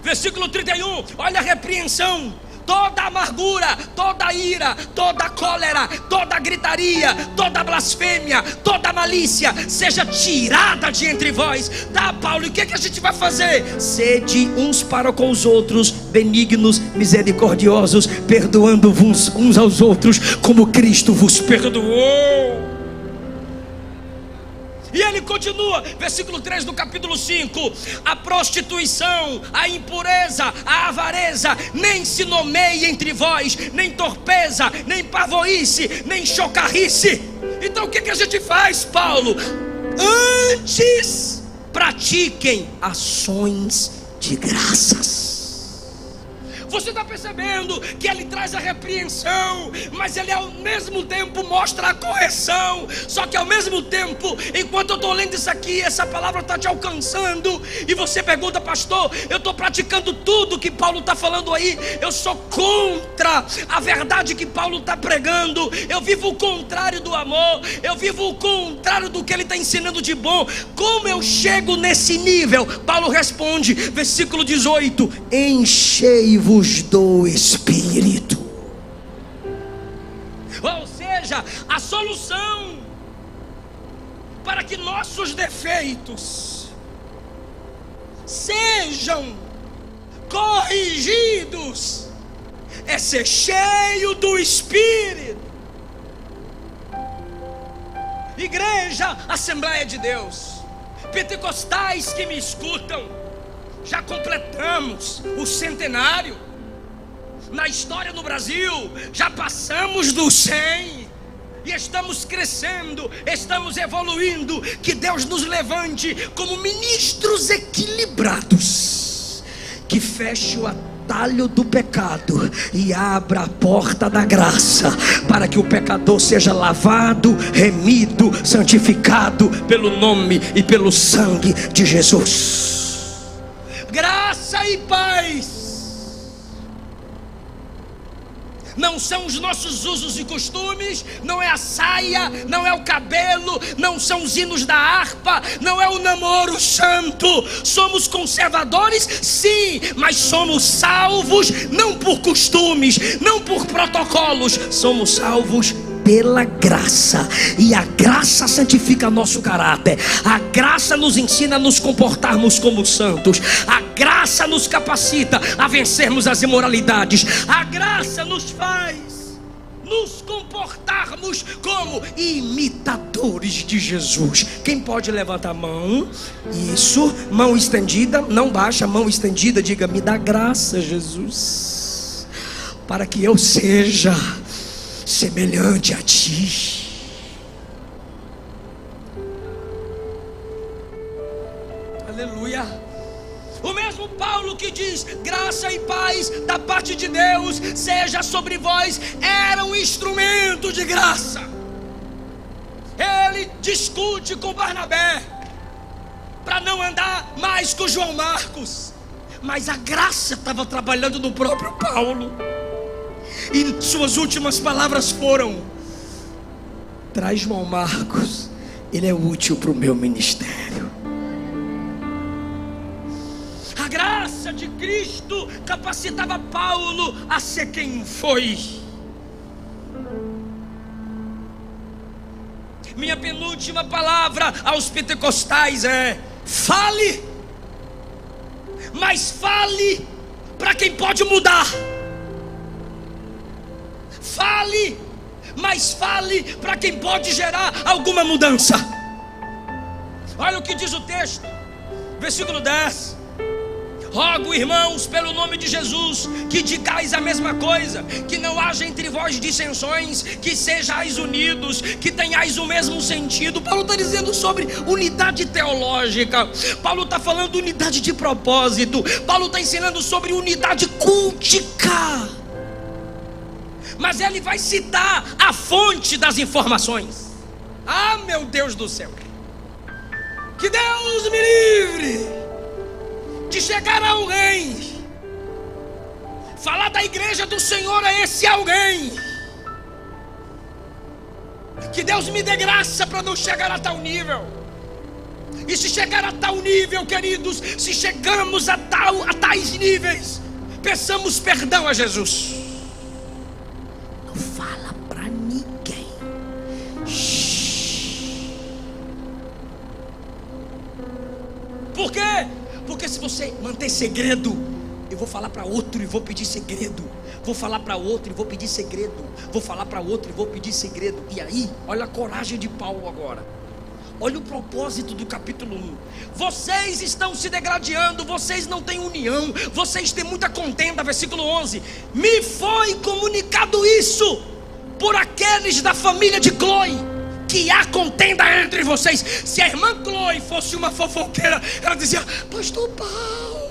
Versículo 31, olha a repreensão: toda amargura, toda ira, toda cólera, toda gritaria, toda blasfêmia, toda malícia seja tirada de entre vós. Tá, Paulo, e o que a gente vai fazer? Sede uns para com os outros benignos, misericordiosos, perdoando-vos uns aos outros, como Cristo vos perdoou. E ele continua, versículo 3 do capítulo 5: a prostituição, a impureza, a avareza nem se nomeie entre vós, nem torpeza, nem pavoice, nem chocarrice. Então o que a gente faz, Paulo? Antes pratiquem ações de graças. Você está percebendo que ele traz a repreensão, mas ele ao mesmo tempo mostra a correção. Só que ao mesmo tempo, enquanto eu estou lendo isso aqui, essa palavra está te alcançando, e você pergunta: pastor, eu estou praticando tudo que Paulo está falando aí, eu sou contra a verdade que Paulo está pregando, eu vivo o contrário do amor, eu vivo o contrário do que ele está ensinando de bom. Como eu chego nesse nível? Paulo responde, versículo 18: enchei-vos do Espírito. Ou seja, a solução para que nossos defeitos sejam corrigidos é ser cheio do Espírito. Igreja, Assembleia de Deus, pentecostais que me escutam, já completamos o centenário. Na história no Brasil, já passamos do 100 e estamos crescendo, estamos evoluindo. Que Deus nos levante como ministros equilibrados, que feche o atalho do pecado e abra a porta da graça, para que o pecador seja lavado, remido, santificado pelo nome e pelo sangue de Jesus. Graça e paz não são os nossos usos e costumes, não é a saia, não é o cabelo, não são os hinos da harpa, não é o namoro santo. Somos conservadores, sim, mas somos salvos não por costumes, não por protocolos, somos salvos pela graça, e a graça santifica nosso caráter, a graça nos ensina a nos comportarmos como santos, a graça nos capacita a vencermos as imoralidades, a graça nos faz nos comportarmos como imitadores de Jesus. Quem pode levantar a mão? Isso, mão estendida, não baixa, mão estendida, diga: me dá graça, Jesus, para que eu seja semelhante a ti. Aleluia. O mesmo Paulo que diz: graça e paz da parte de Deus seja sobre vós, era um instrumento de graça. Ele discute com Barnabé para não andar mais com João Marcos, mas a graça estava trabalhando no próprio Paulo. E suas últimas palavras foram: traz João Marcos, ele é útil para o meu ministério. A graça de Cristo capacitava Paulo a ser quem foi. Minha penúltima palavra aos pentecostais é: fale, mas fale para quem pode mudar. Fale, mas fale para quem pode gerar alguma mudança. Olha o que diz o texto, versículo 10: rogo, irmãos, pelo nome de Jesus, que digais a mesma coisa, que não haja entre vós dissensões, que sejais unidos, que tenhais o mesmo sentido. Paulo está dizendo sobre unidade teológica, Paulo está falando unidade de propósito, Paulo está ensinando sobre unidade cultica. Mas ele vai citar a fonte das informações. Ah, meu Deus do céu, que Deus me livre de chegar a alguém, falar da igreja do Senhor a esse alguém. Que Deus me dê graça para não chegar a tal nível. E se chegar a tal nível, queridos, se chegamos a tais níveis, peçamos perdão a Jesus. fala para ninguém. Por quê? Porque se você manter segredo, eu vou falar para outro e vou pedir segredo. Vou falar para outro e vou pedir segredo. Vou falar para outro e vou pedir segredo. E aí, olha a coragem de Paulo agora. Olha o propósito do capítulo 1. Vocês estão se degradando, vocês não têm união, vocês têm muita contenda. Versículo 11: me foi comunicado isso por aqueles da família de Cloe, que há contenda entre vocês. Se a irmã Cloe fosse uma fofoqueira, ela dizia: pastor Paulo,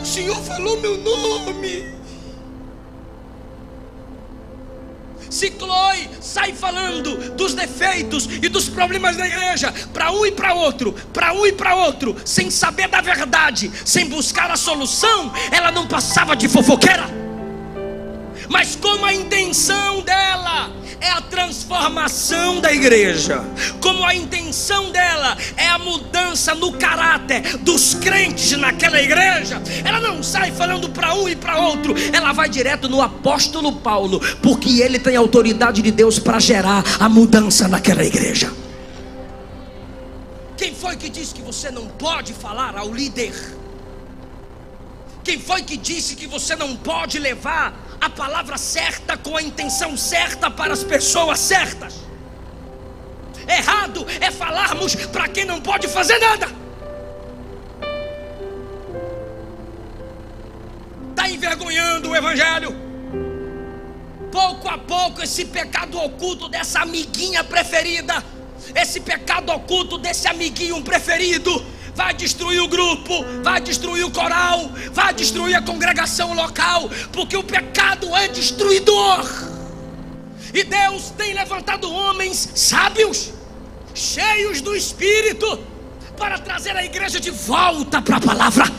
o senhor falou meu nome. Se Cloe sai falando dos defeitos e dos problemas da igreja para um e para outro, sem saber da verdade, sem buscar a solução, ela não passava de fofoqueira. Mas como a intenção dela é a transformação da igreja, como a intenção dela é a mudança no caráter dos crentes naquela igreja, ela não sai falando para um e para outro, ela vai direto no apóstolo Paulo, porque ele tem autoridade de Deus para gerar a mudança naquela igreja. Quem foi que disse que você não pode falar ao líder? Quem foi que disse que você não pode levar a palavra certa com a intenção certa para as pessoas certas? Errado é falarmos para quem não pode fazer nada. Está envergonhando o evangelho. Pouco a pouco esse pecado oculto dessa amiguinha preferida, esse pecado oculto desse amiguinho preferido, vai destruir o grupo, vai destruir o coral, vai destruir a congregação local, porque o pecado é destruidor. E Deus tem levantado homens sábios, cheios do Espírito, para trazer a igreja de volta para a palavra.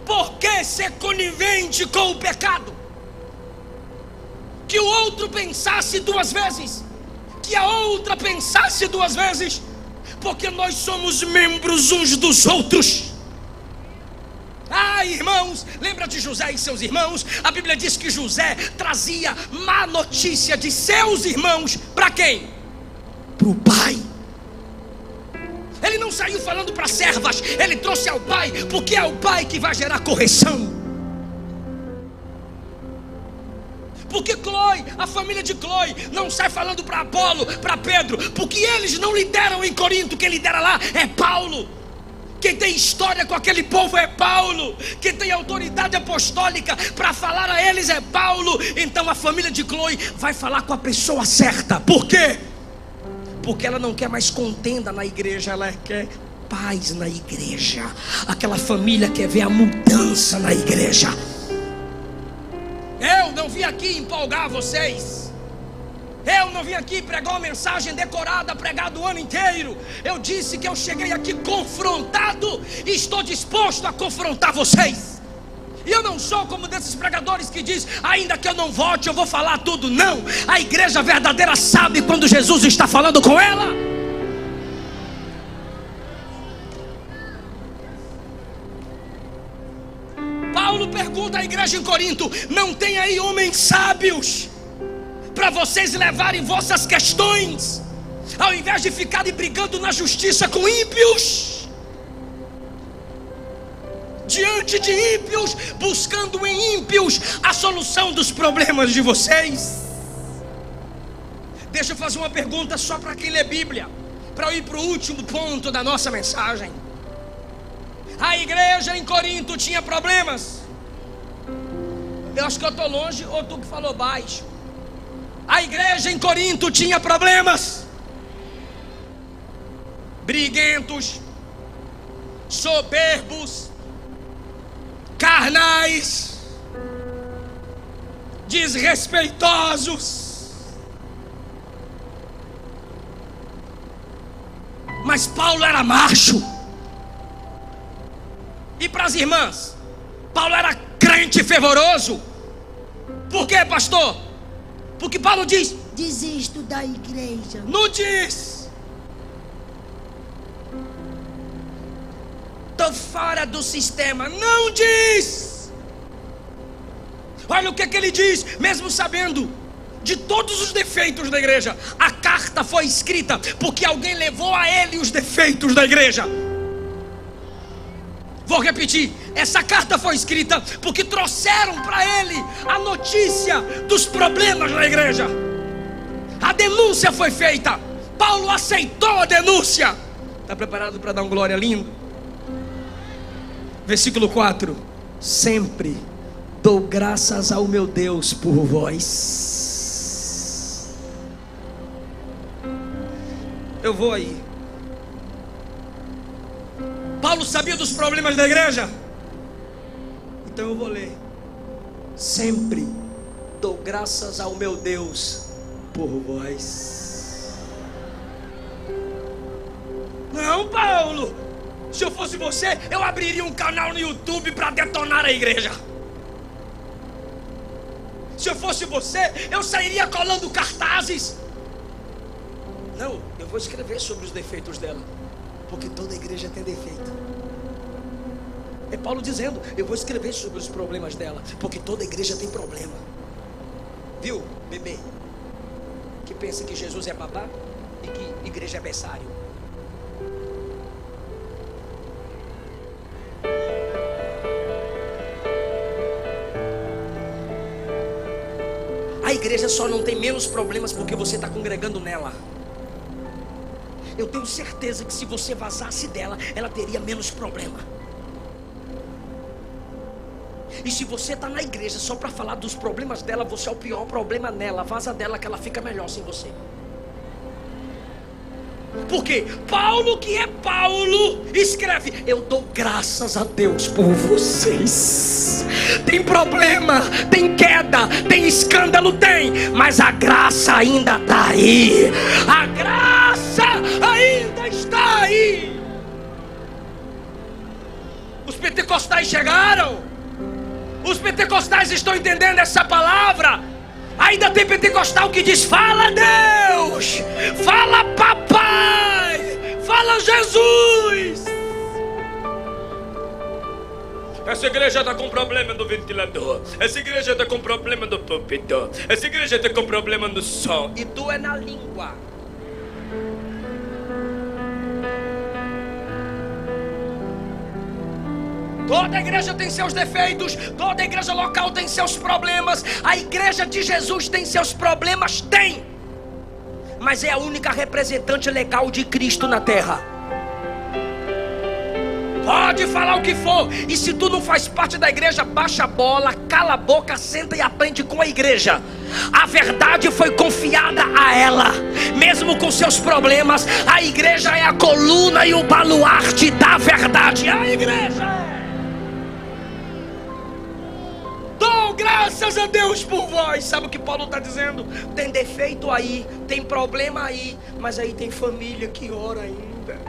Por que ser conivente com o pecado? Que o outro pensasse duas vezes, que a outra pensasse duas vezes, porque nós somos membros uns dos outros. Ah, irmãos, lembra de José e seus irmãos? A Bíblia diz que José trazia má notícia de seus irmãos para quem? Para o pai. Ele não saiu falando para servas, ele trouxe ao pai, porque é o pai que vai gerar correção. Porque Cloe, a família de Cloe, não sai falando para Apolo, para Pedro, porque eles não lideram em Corinto. Quem lidera lá é Paulo. Quem tem história com aquele povo é Paulo. Quem tem autoridade apostólica para falar a eles é Paulo. Então a família de Cloe vai falar com a pessoa certa. Por quê? Porque ela não quer mais contenda na igreja, ela quer paz na igreja. Aquela família quer ver a mudança na igreja. Eu não vim aqui empolgar vocês. Eu não vim aqui pregar uma mensagem decorada, pregada o ano inteiro. Eu disse que eu cheguei aqui confrontado e estou disposto a confrontar vocês. E eu não sou como desses pregadores que diz: ainda que eu não volte, eu vou falar tudo. Não, a igreja verdadeira sabe quando Jesus está falando com ela. Paulo pergunta à igreja em Corinto: não tem aí homens sábios para vocês levarem vossas questões, ao invés de ficarem brigando na justiça com ímpios, diante de ímpios, buscando em ímpios a solução dos problemas de vocês? Deixa eu fazer uma pergunta só para quem lê Bíblia, para eu ir para o último ponto da nossa mensagem. A igreja em Corinto tinha problemas. Eu acho que eu estou longe ou tu que falou baixo. A igreja em Corinto tinha problemas. Briguentos, soberbos, carnais, desrespeitosos. Mas Paulo era macho. E para as irmãs, Paulo era crente fervoroso. Por quê, pastor? Porque Paulo diz: desisto da igreja. Não diz: estou fora do sistema. Não diz: Olha o que ele diz, mesmo sabendo de todos os defeitos da igreja. A carta foi escrita porque alguém levou a ele os defeitos da igreja. Vou repetir, essa carta foi escrita porque trouxeram para ele a notícia dos problemas da igreja. A denúncia foi feita, Paulo aceitou a denúncia. Está preparado para dar um glória lindo? Versículo 4: sempre dou graças ao meu Deus por vós. Eu vou aí. Paulo sabia dos problemas da igreja? Então eu vou ler. Sempre dou graças ao meu Deus por vós. Não, Paulo, se eu fosse você, eu abriria um canal no YouTube para detonar a igreja. Se eu fosse você, eu sairia colando cartazes. Não, eu vou escrever sobre os defeitos dela, porque toda igreja tem defeito. É Paulo dizendo, eu vou escrever sobre os problemas dela, porque toda igreja tem problema. Viu, bebê, que pensa que Jesus é babá e que igreja é berçário? A igreja só não tem menos problemas porque você está congregando nela. Eu tenho certeza que se você vazasse dela, ela teria menos problema. E se você está na igreja só para falar dos problemas dela, você é o pior problema nela. Vaza dela que ela fica melhor sem você. Porque Paulo, que é Paulo, escreve: eu dou graças a Deus por vocês. Tem problema, tem queda, tem escândalo, tem, mas a graça ainda está aí. A graça ainda está aí. Os pentecostais chegaram. Os pentecostais estão entendendo essa palavra. Ainda tem pentecostal que diz: fala Deus, fala papai, fala Jesus. Essa igreja está com problema no ventilador. Essa igreja está com problema no púlpito. Essa igreja está com problema no som. E tu é na língua. Toda igreja tem seus defeitos, toda igreja local tem seus problemas. A igreja de Jesus tem seus problemas? Tem. Mas é a única representante legal de Cristo na terra. Pode falar o que for. E se tu não faz parte da igreja, baixa a bola, cala a boca, senta e aprende com a igreja. A verdade foi confiada a ela. Mesmo com seus problemas, a igreja é a coluna e o baluarte da verdade. A igreja dou graças a Deus por vós. Sabe o que Paulo está dizendo? Tem defeito aí, tem problema aí, mas aí tem família que ora ainda.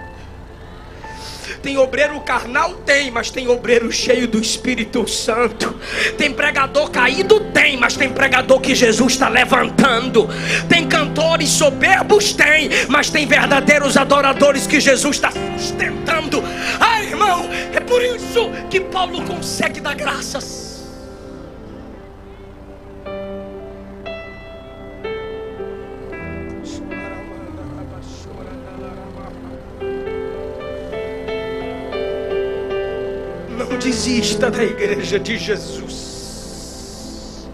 Tem obreiro carnal? Tem, mas tem obreiro cheio do Espírito Santo. Tem pregador caído? Tem, mas tem pregador que Jesus está levantando. Tem cantores soberbos? Tem, mas tem verdadeiros adoradores que Jesus está sustentando. Ah, irmão, é por isso que Paulo consegue dar graças. Não desista da igreja de Jesus.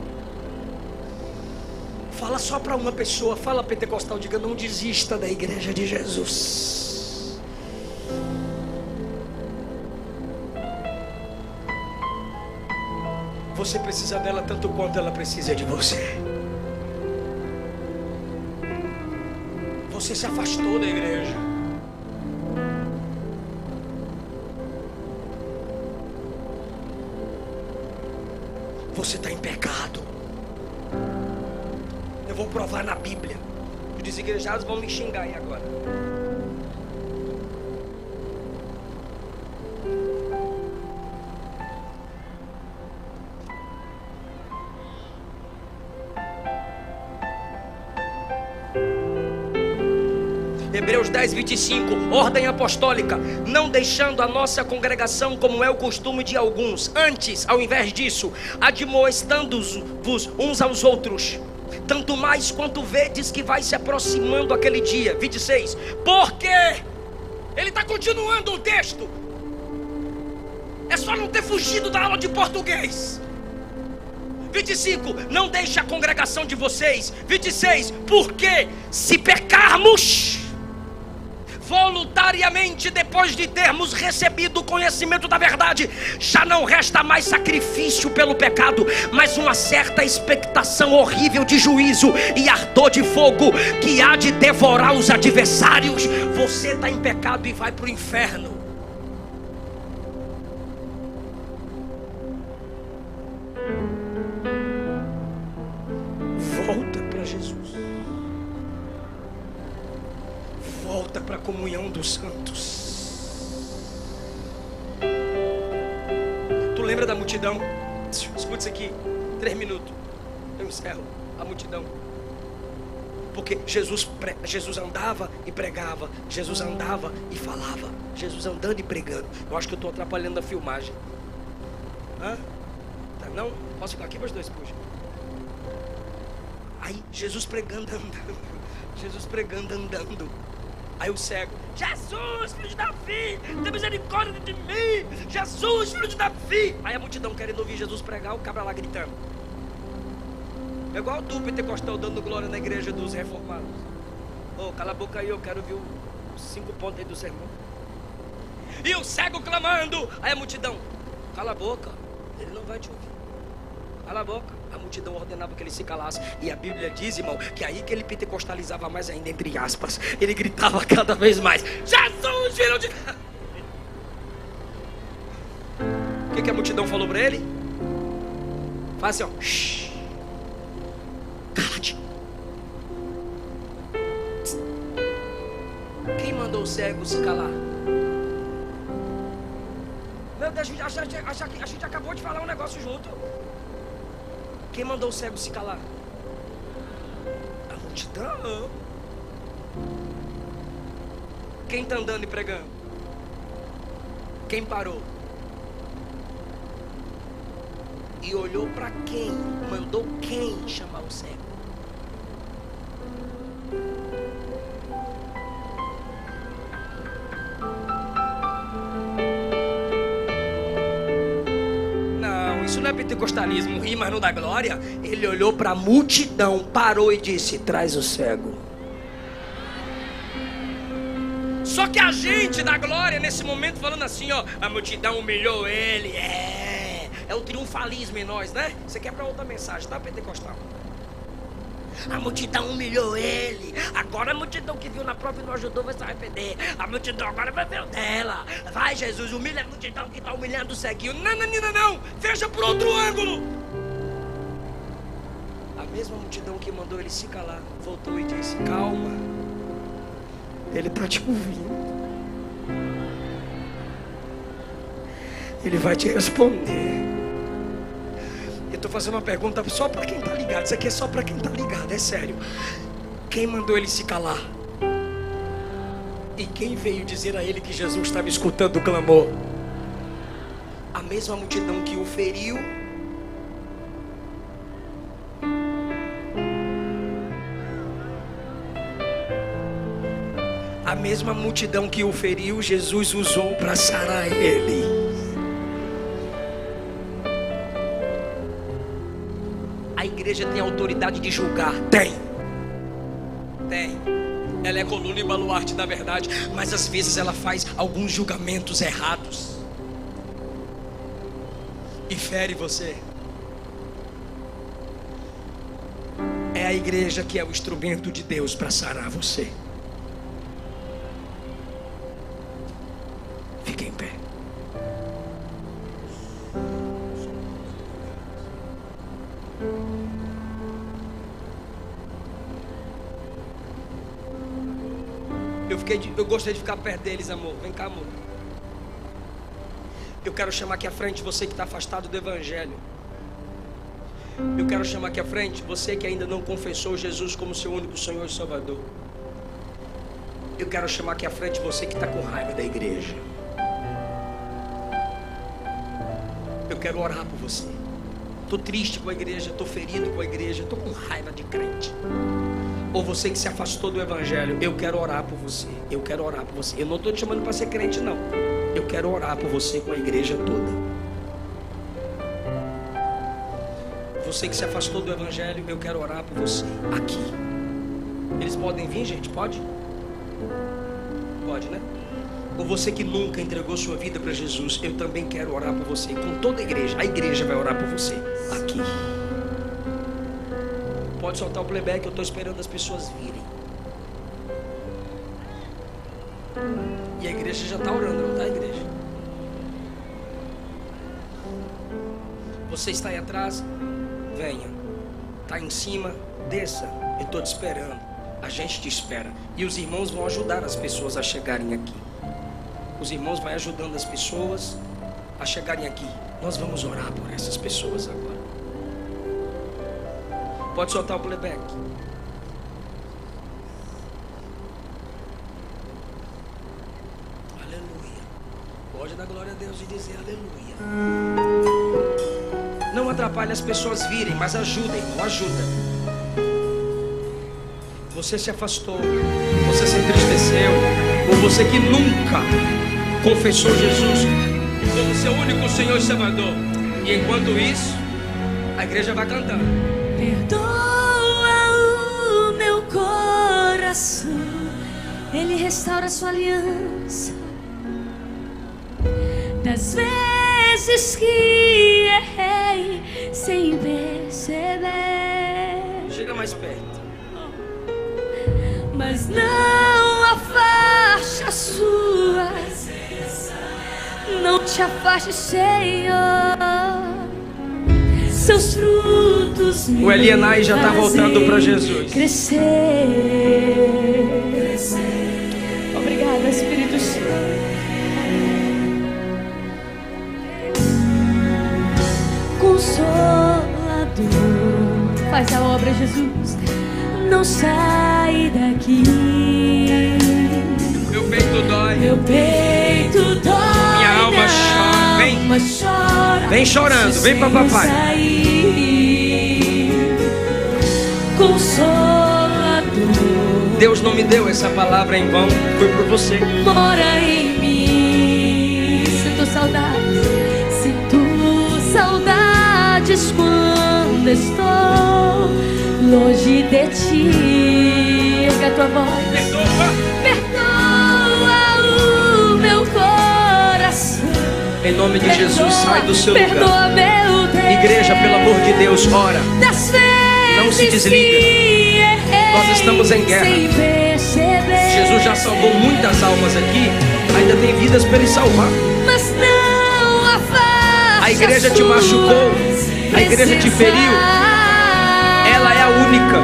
Fala só para uma pessoa, fala pentecostal, diga: não desista da igreja de Jesus. Você precisa dela tanto quanto ela precisa de você. Você se afastou da igreja. Você está em pecado. Eu vou provar na Bíblia. Os desigrejados vão me xingar aí agora. Hebreus 10, 25, ordem apostólica: não deixando a nossa congregação como é o costume de alguns, antes, ao invés disso, admoestando-vos uns aos outros, tanto mais quanto vedes que vai se aproximando aquele dia. 26, porque ele está continuando o texto, é só não ter fugido da aula de português. 25, não deixe a congregação de vocês. 26, porque se pecarmos voluntariamente, depois de termos recebido o conhecimento da verdade, já não resta mais sacrifício pelo pecado, mas uma certa expectação horrível de juízo e ardor de fogo que há de devorar os adversários. Você está em pecado e vai para o inferno. Volta para Jesus. Volta para a comunhão dos santos. Tu lembra da multidão? Escuta isso aqui, 3 minutos, eu encerro. A multidão, porque Jesus andava e pregava, Jesus andava e falava, Jesus andando e pregando. Eu acho que eu estou atrapalhando a filmagem. Tá, não? Posso ficar aqui para os dois, puxa. Aí Jesus pregando, andando. Jesus pregando, andando. Aí o cego: Jesus, filho de Davi, tem misericórdia de mim. Jesus, filho de Davi. Aí a multidão querendo ouvir Jesus pregar, o cabra lá gritando. É igual tu, pentecostal, dando glória na igreja dos reformados. Ô, cala a boca aí, eu quero ouvir os 5 pontos aí do sermão. E o cego clamando. Aí a multidão: cala a boca, ele não vai te ouvir. Cala a boca. A multidão ordenava que ele se calasse. E a Bíblia diz, irmão, que aí que ele pentecostalizava mais ainda, entre aspas. Ele gritava cada vez mais: Jesus, filho de... O que a multidão falou para ele? Faz assim, ó: shh, cala-te. Quem mandou o cego se calar? Meu Deus, a gente acabou de falar um negócio junto. Quem mandou o cego se calar? A multidão. Quem está andando e pregando? Quem parou? E olhou para quem? Mandou quem chamar o cego? Isso não é pentecostalismo, rir, mas não dá glória. Ele olhou para a multidão, parou e disse: traz o cego. Só que a gente dá glória nesse momento falando assim, ó: a multidão humilhou ele. É o triunfalismo em nós, né? Isso aqui é para outra mensagem, tá, pentecostal? A multidão humilhou ele. Agora a multidão que viu na prova e não ajudou vai se arrepender. A multidão agora vai ver o dela. Vai, Jesus, humilha a multidão que está humilhando o ceguinho. Não. Veja por outro ângulo. A mesma multidão que mandou ele se calar voltou e disse: calma, ele está te ouvindo. Ele vai te responder. Eu estou fazendo uma pergunta só para quem está ligado. Isso aqui é só para quem está ligado, é sério. Quem mandou ele se calar? E quem veio dizer a ele que Jesus estava escutando o clamor? A mesma multidão que o feriu. A mesma multidão que o feriu, Jesus usou para sarar ele. A igreja tem autoridade de julgar? Tem. Ela é coluna e baluarte da verdade, mas às vezes ela faz alguns julgamentos errados e fere você. É a igreja que é o instrumento de Deus para sarar você. Fique em pé. Eu gostei de ficar perto deles, amor. Vem cá, amor. Eu quero chamar aqui à frente você que está afastado do Evangelho. Eu quero chamar aqui à frente você que ainda não confessou Jesus como seu único Senhor e Salvador. Eu quero chamar aqui à frente você que está com raiva da igreja. Eu quero orar por você. Estou triste com a igreja, estou ferido com a igreja, estou com raiva de crente. Ou você que se afastou do evangelho, eu quero orar por você. Eu quero orar por você. Eu não estou te chamando para ser crente, não. Eu quero orar por você com a igreja toda. Você que se afastou do evangelho, eu quero orar por você aqui. Eles podem vir, gente? Pode? Pode, né? Ou você que nunca entregou sua vida para Jesus, eu também quero orar por você. Com toda a igreja vai orar por você aqui. Pode soltar o playback, eu estou esperando as pessoas virem. E a igreja já está orando, não está, a igreja? Você está aí atrás? Venha. Está em cima? Desça. Eu estou te esperando. A gente te espera. E os irmãos vão ajudar as pessoas a chegarem aqui. Os irmãos vão ajudando as pessoas a chegarem aqui. Nós vamos orar por essas pessoas agora. Pode soltar o playback. Aleluia. Pode dar glória a Deus e dizer aleluia. Não atrapalhe as pessoas virem, mas ajudem, não ajuda. Você se afastou, você se entristeceu, ou você que nunca confessou Jesus como seu único Senhor e Salvador. E enquanto isso, a igreja vai cantando. Perdoa o meu coração, Ele restaura a sua aliança. Das vezes que errei sem perceber, Chega mais perto. mas não afaste a sua presença, não te afaste, Senhor. Seus frutos me O Elianai já está voltando para Jesus. Crescer. Obrigada, Espírito Santo. Consolador, faz a obra, Jesus. Não sai daqui. Meu peito dói. Meu peito dói. Minha alma chora. Vem. Alma chora. Vem chorando, vem para papai. Consolador, Deus não me deu essa palavra em vão, foi por você. mora em mim. Sinto saudades quando estou longe de ti. Erga a tua voz. Perdoa o meu coração. Em nome de Jesus, sai do seu lugar. Perdoa, meu Deus. Igreja, pelo amor de Deus, ora. Das vezes Não se desliga. que errei Nós estamos em guerra. sem perceber. Jesus já salvou muitas almas aqui. Ainda tem vidas para Ele salvar. Mas não afaste A igreja te machucou. A igreja te feriu. Ela é a única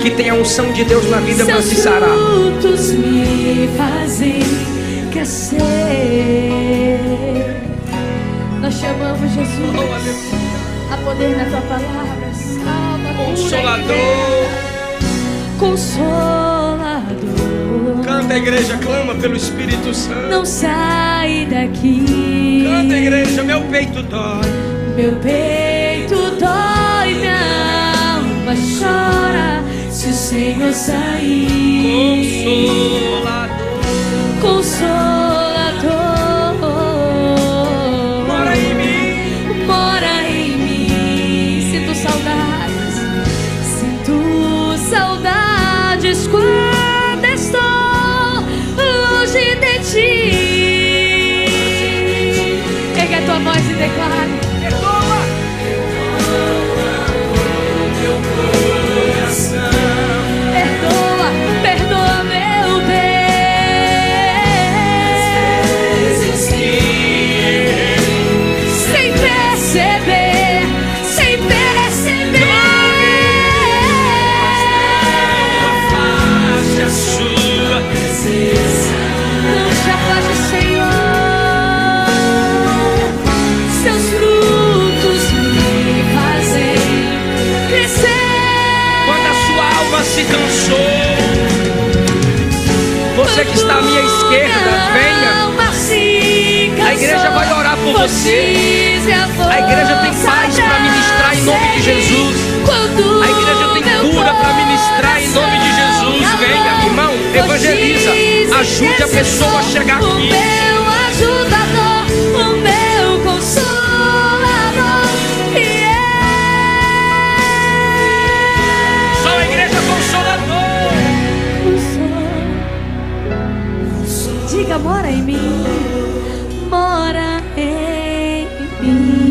que tem a unção de Deus na vida para se sarar. Frutos me fazem crescer. Nós chamamos Jesus. Oh, aleluia. A poder na tua palavra. Salva, Consolador. Consolador. Canta, a igreja, clama pelo Espírito Santo. Não sai daqui. Canta, a igreja, meu peito dói. Meu peito dói, minha alma chora se o Senhor sair. Consolador. Consolador, Mora em mim. mora em mim. Sinto saudades quando estou longe de ti. Ergue a tua voz e declara. Perdoa. Meu coração. Perdoa, perdoa, meu bem. Sem perceber, sem perceber. Afaste a sua presença. Não te afaste, Senhor. Seus frutos Você que está à minha esquerda, venha. A igreja vai orar por você. A igreja tem paz para ministrar em nome de Jesus. A igreja tem cura para ministrar em nome de Jesus. Venha, irmão, evangeliza. Ajude a pessoa a chegar aqui. O meu ajudador, o meu consolador. Só a igreja consolador. Diga, mora em mim. Mora em mim.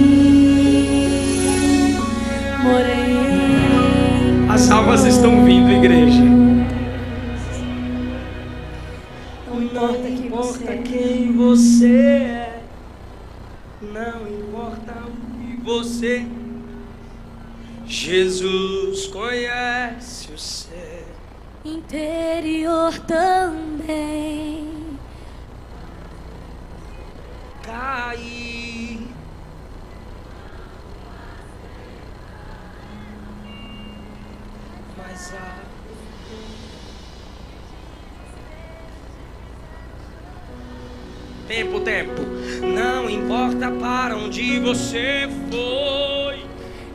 Mora em mim. As almas estão vindo, igreja. Não importa quem você é, não importa o que você. Jesus conhece o seu interior também. Cair. Mas tempo. Não importa para onde você foi.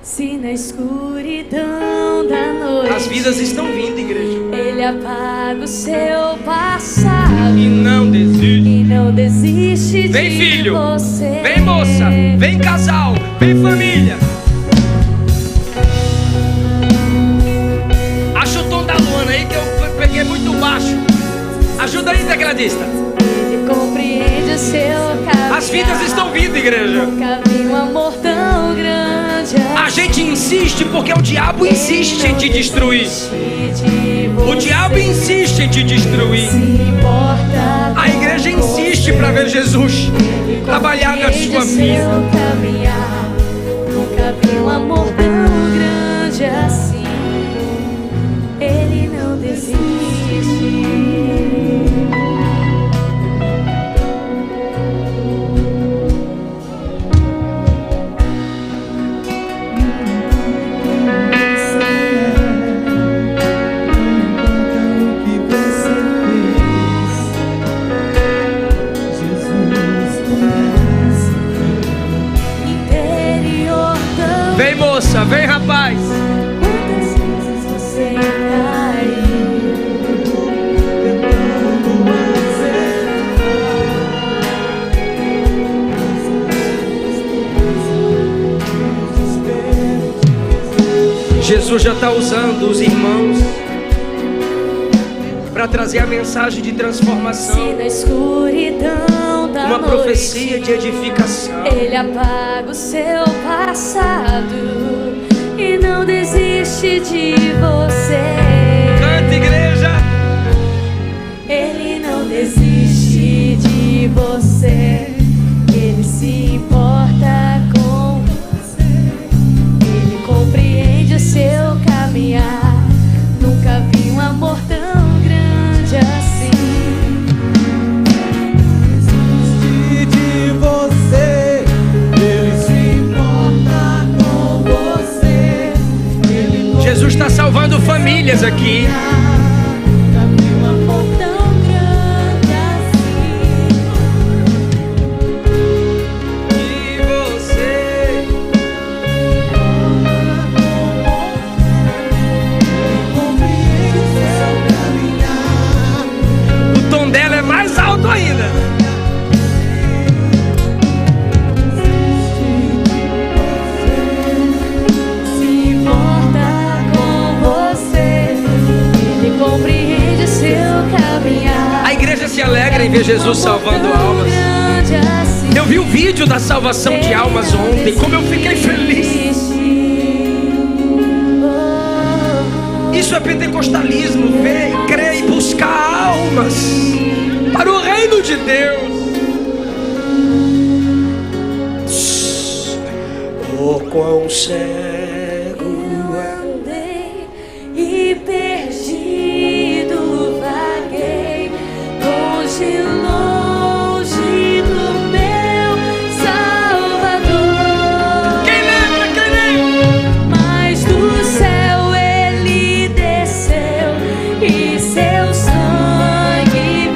Se na escuridão da noite As vidas estão vindo, igreja. Ele apaga o seu passado E não desiste. Vem, Vem, filho. Você. Vem, moça. Vem, casal. Vem, família. Acha o tom da Luana aí que eu peguei muito baixo. Ajuda aí, tecladista. Ele compreende o seu caminho. As vidas estão vindo, igreja. Nunca vi um amor tão grande. A gente insiste porque o diabo insiste em te destruir. O diabo insiste em te destruir. A igreja insiste para ver Jesus trabalhar na sua vida. Nunca vi um amor tão grande assim. Ele não desiste. Vem, moça, vem, rapaz. Quantas vezes você caiu? Jesus já está usando os irmãos para trazer a mensagem de transformação. Se na escuridão da Uma noite profecia de edificação. Ele apaga o seu passado e não desiste de você. Canta, igreja. Ele não desiste de você. Ele se importa com você. Ele compreende o seu caminhar. Nunca vi um amor tão grande assim. De você, Ele se importa com você. Jesus está salvando famílias aqui. Nunca vi um amor tão grande assim. E você. Compreende o seu caminhar. O tom dela é mais alto ainda. Se importa com você. Ele compreende o seu caminhar. A igreja se alegra em ver Jesus salvando almas. Eu vi o vídeo da salvação de almas ontem. Como eu fiquei feliz. Isso é pentecostalismo. Ver, crer e buscar almas para o reino de Deus. Oh, quão cego Andei e perdido vaguei, longe, longe do meu Salvador. Quem lembra? Mas do céu ele desceu e seu sangue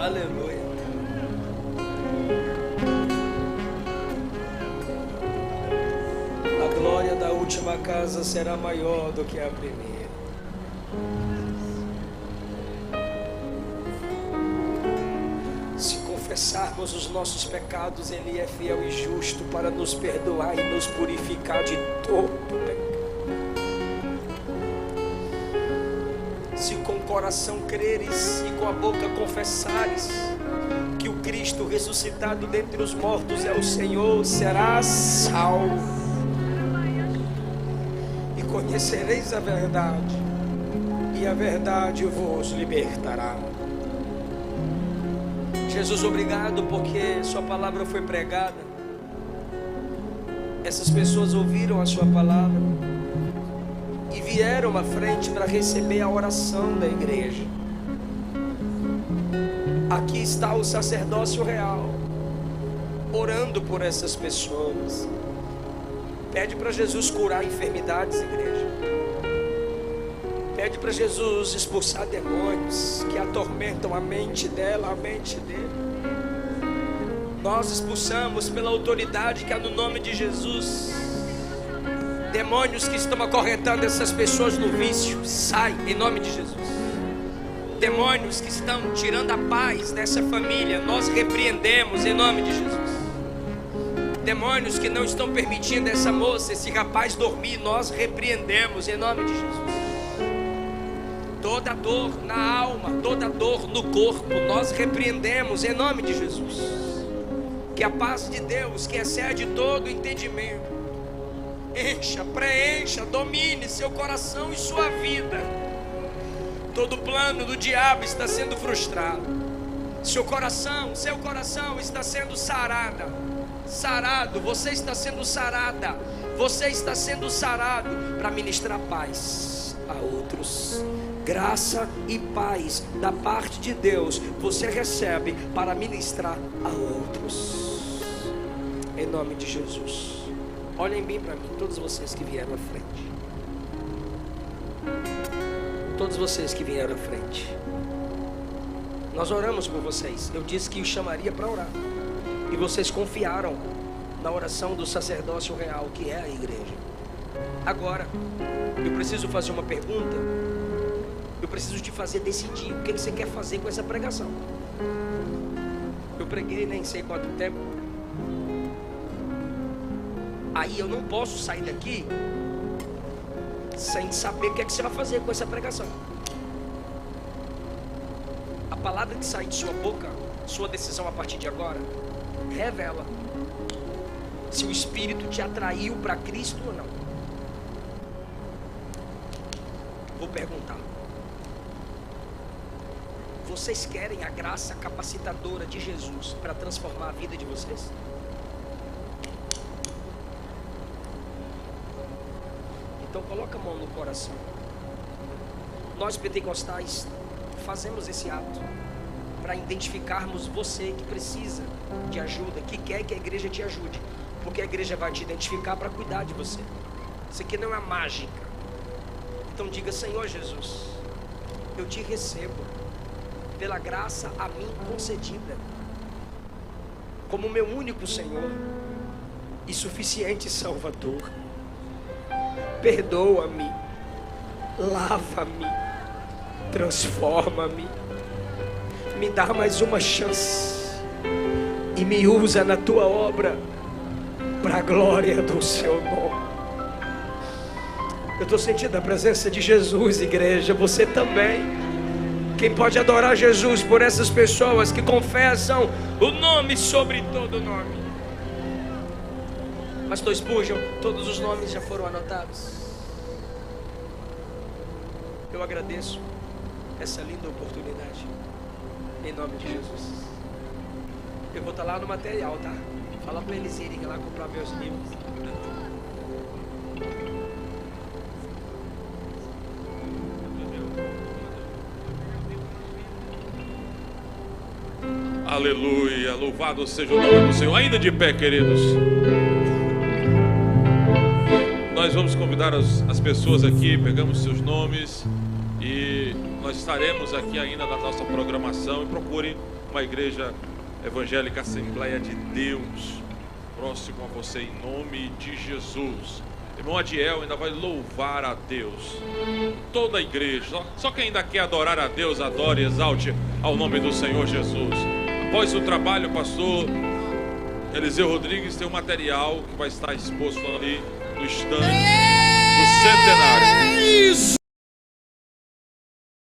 Aleluia. A glória da última casa será maior do que a primeira. Se confessarmos os nossos pecados, Ele é fiel e justo para nos perdoar e nos purificar de todo pecado. Se com o coração creres e com a boca confessares que o Cristo ressuscitado dentre os mortos é o Senhor, serás salvo. E conhecereis a verdade, e a verdade vos libertará. Jesus, obrigado porque sua palavra foi pregada. Essas pessoas ouviram a sua palavra e vieram à frente para receber a oração da igreja. Aqui está o sacerdócio real, orando por essas pessoas. Pede para Jesus curar enfermidades, igreja. Pede para Jesus expulsar demônios que atormentam a mente dela, a mente dele. Nós expulsamos pela autoridade que há no nome de Jesus. Demônios que estão acorrentando essas pessoas no vício, sai em nome de Jesus. Demônios que estão tirando a paz dessa família, nós repreendemos em nome de Jesus. Demônios que não estão permitindo essa moça, esse rapaz dormir, nós repreendemos em nome de Jesus. Toda dor na alma, toda dor no corpo, nós repreendemos em nome de Jesus. Que a paz de Deus, que excede todo entendimento, encha, preencha, domine seu coração e sua vida. Todo plano do diabo está sendo frustrado. Seu coração está sendo sarado, você está sendo sarada, você está sendo sarado para ministrar paz a outros. Graça e paz da parte de Deus você recebe para ministrar a outros. Em nome de Jesus. Olhem bem para mim, todos vocês que vieram à frente. Todos vocês que vieram à frente. Nós oramos por vocês. Eu disse que os chamaria para orar. E vocês confiaram na oração do sacerdócio real, que é a igreja. Agora, eu preciso fazer uma pergunta. Eu preciso te fazer decidir o que você quer fazer com essa pregação. Eu preguei nem sei quanto tempo. Aí eu não posso sair daqui sem saber o que você vai fazer com essa pregação. A palavra que sai de sua boca, sua decisão a partir de agora, revela se o Espírito te atraiu para Cristo ou não. Vou perguntar. Vocês querem a graça capacitadora de Jesus para transformar a vida de vocês? Então coloca a mão no coração. Nós pentecostais fazemos esse ato para identificarmos você que precisa de ajuda, que quer que a igreja te ajude, porque a igreja vai te identificar para cuidar de você. Isso aqui não é mágica. Então diga: Senhor Jesus, eu te recebo pela graça a mim concedida, como meu único Senhor e suficiente Salvador. Perdoa-me, lava-me, transforma-me, me dá mais uma chance e me usa na tua obra para a glória do seu nome. Eu estou sentindo a presença de Jesus, igreja. Você também. Quem pode adorar Jesus por essas pessoas que confessam o nome sobre todo nome? Pastor Spurgeon, todos os nomes já foram anotados. Eu agradeço essa linda oportunidade, em nome de Jesus. Eu vou estar lá no material, tá? Fala para eles irem lá comprar meus livros. Aleluia, louvado seja o nome do Senhor. Ainda de pé, queridos, nós vamos convidar as pessoas aqui, pegamos seus nomes e nós estaremos aqui ainda na nossa programação. E procurem uma igreja evangélica Assembleia de Deus, próximo a você, em nome de Jesus. Irmão Adiel ainda vai louvar a Deus. Toda a igreja, só quem ainda quer adorar a Deus, adore e exalte ao nome do Senhor Jesus. Após o trabalho, pastor Eliseu Rodrigues tem um material que vai estar exposto ali no estande do centenário.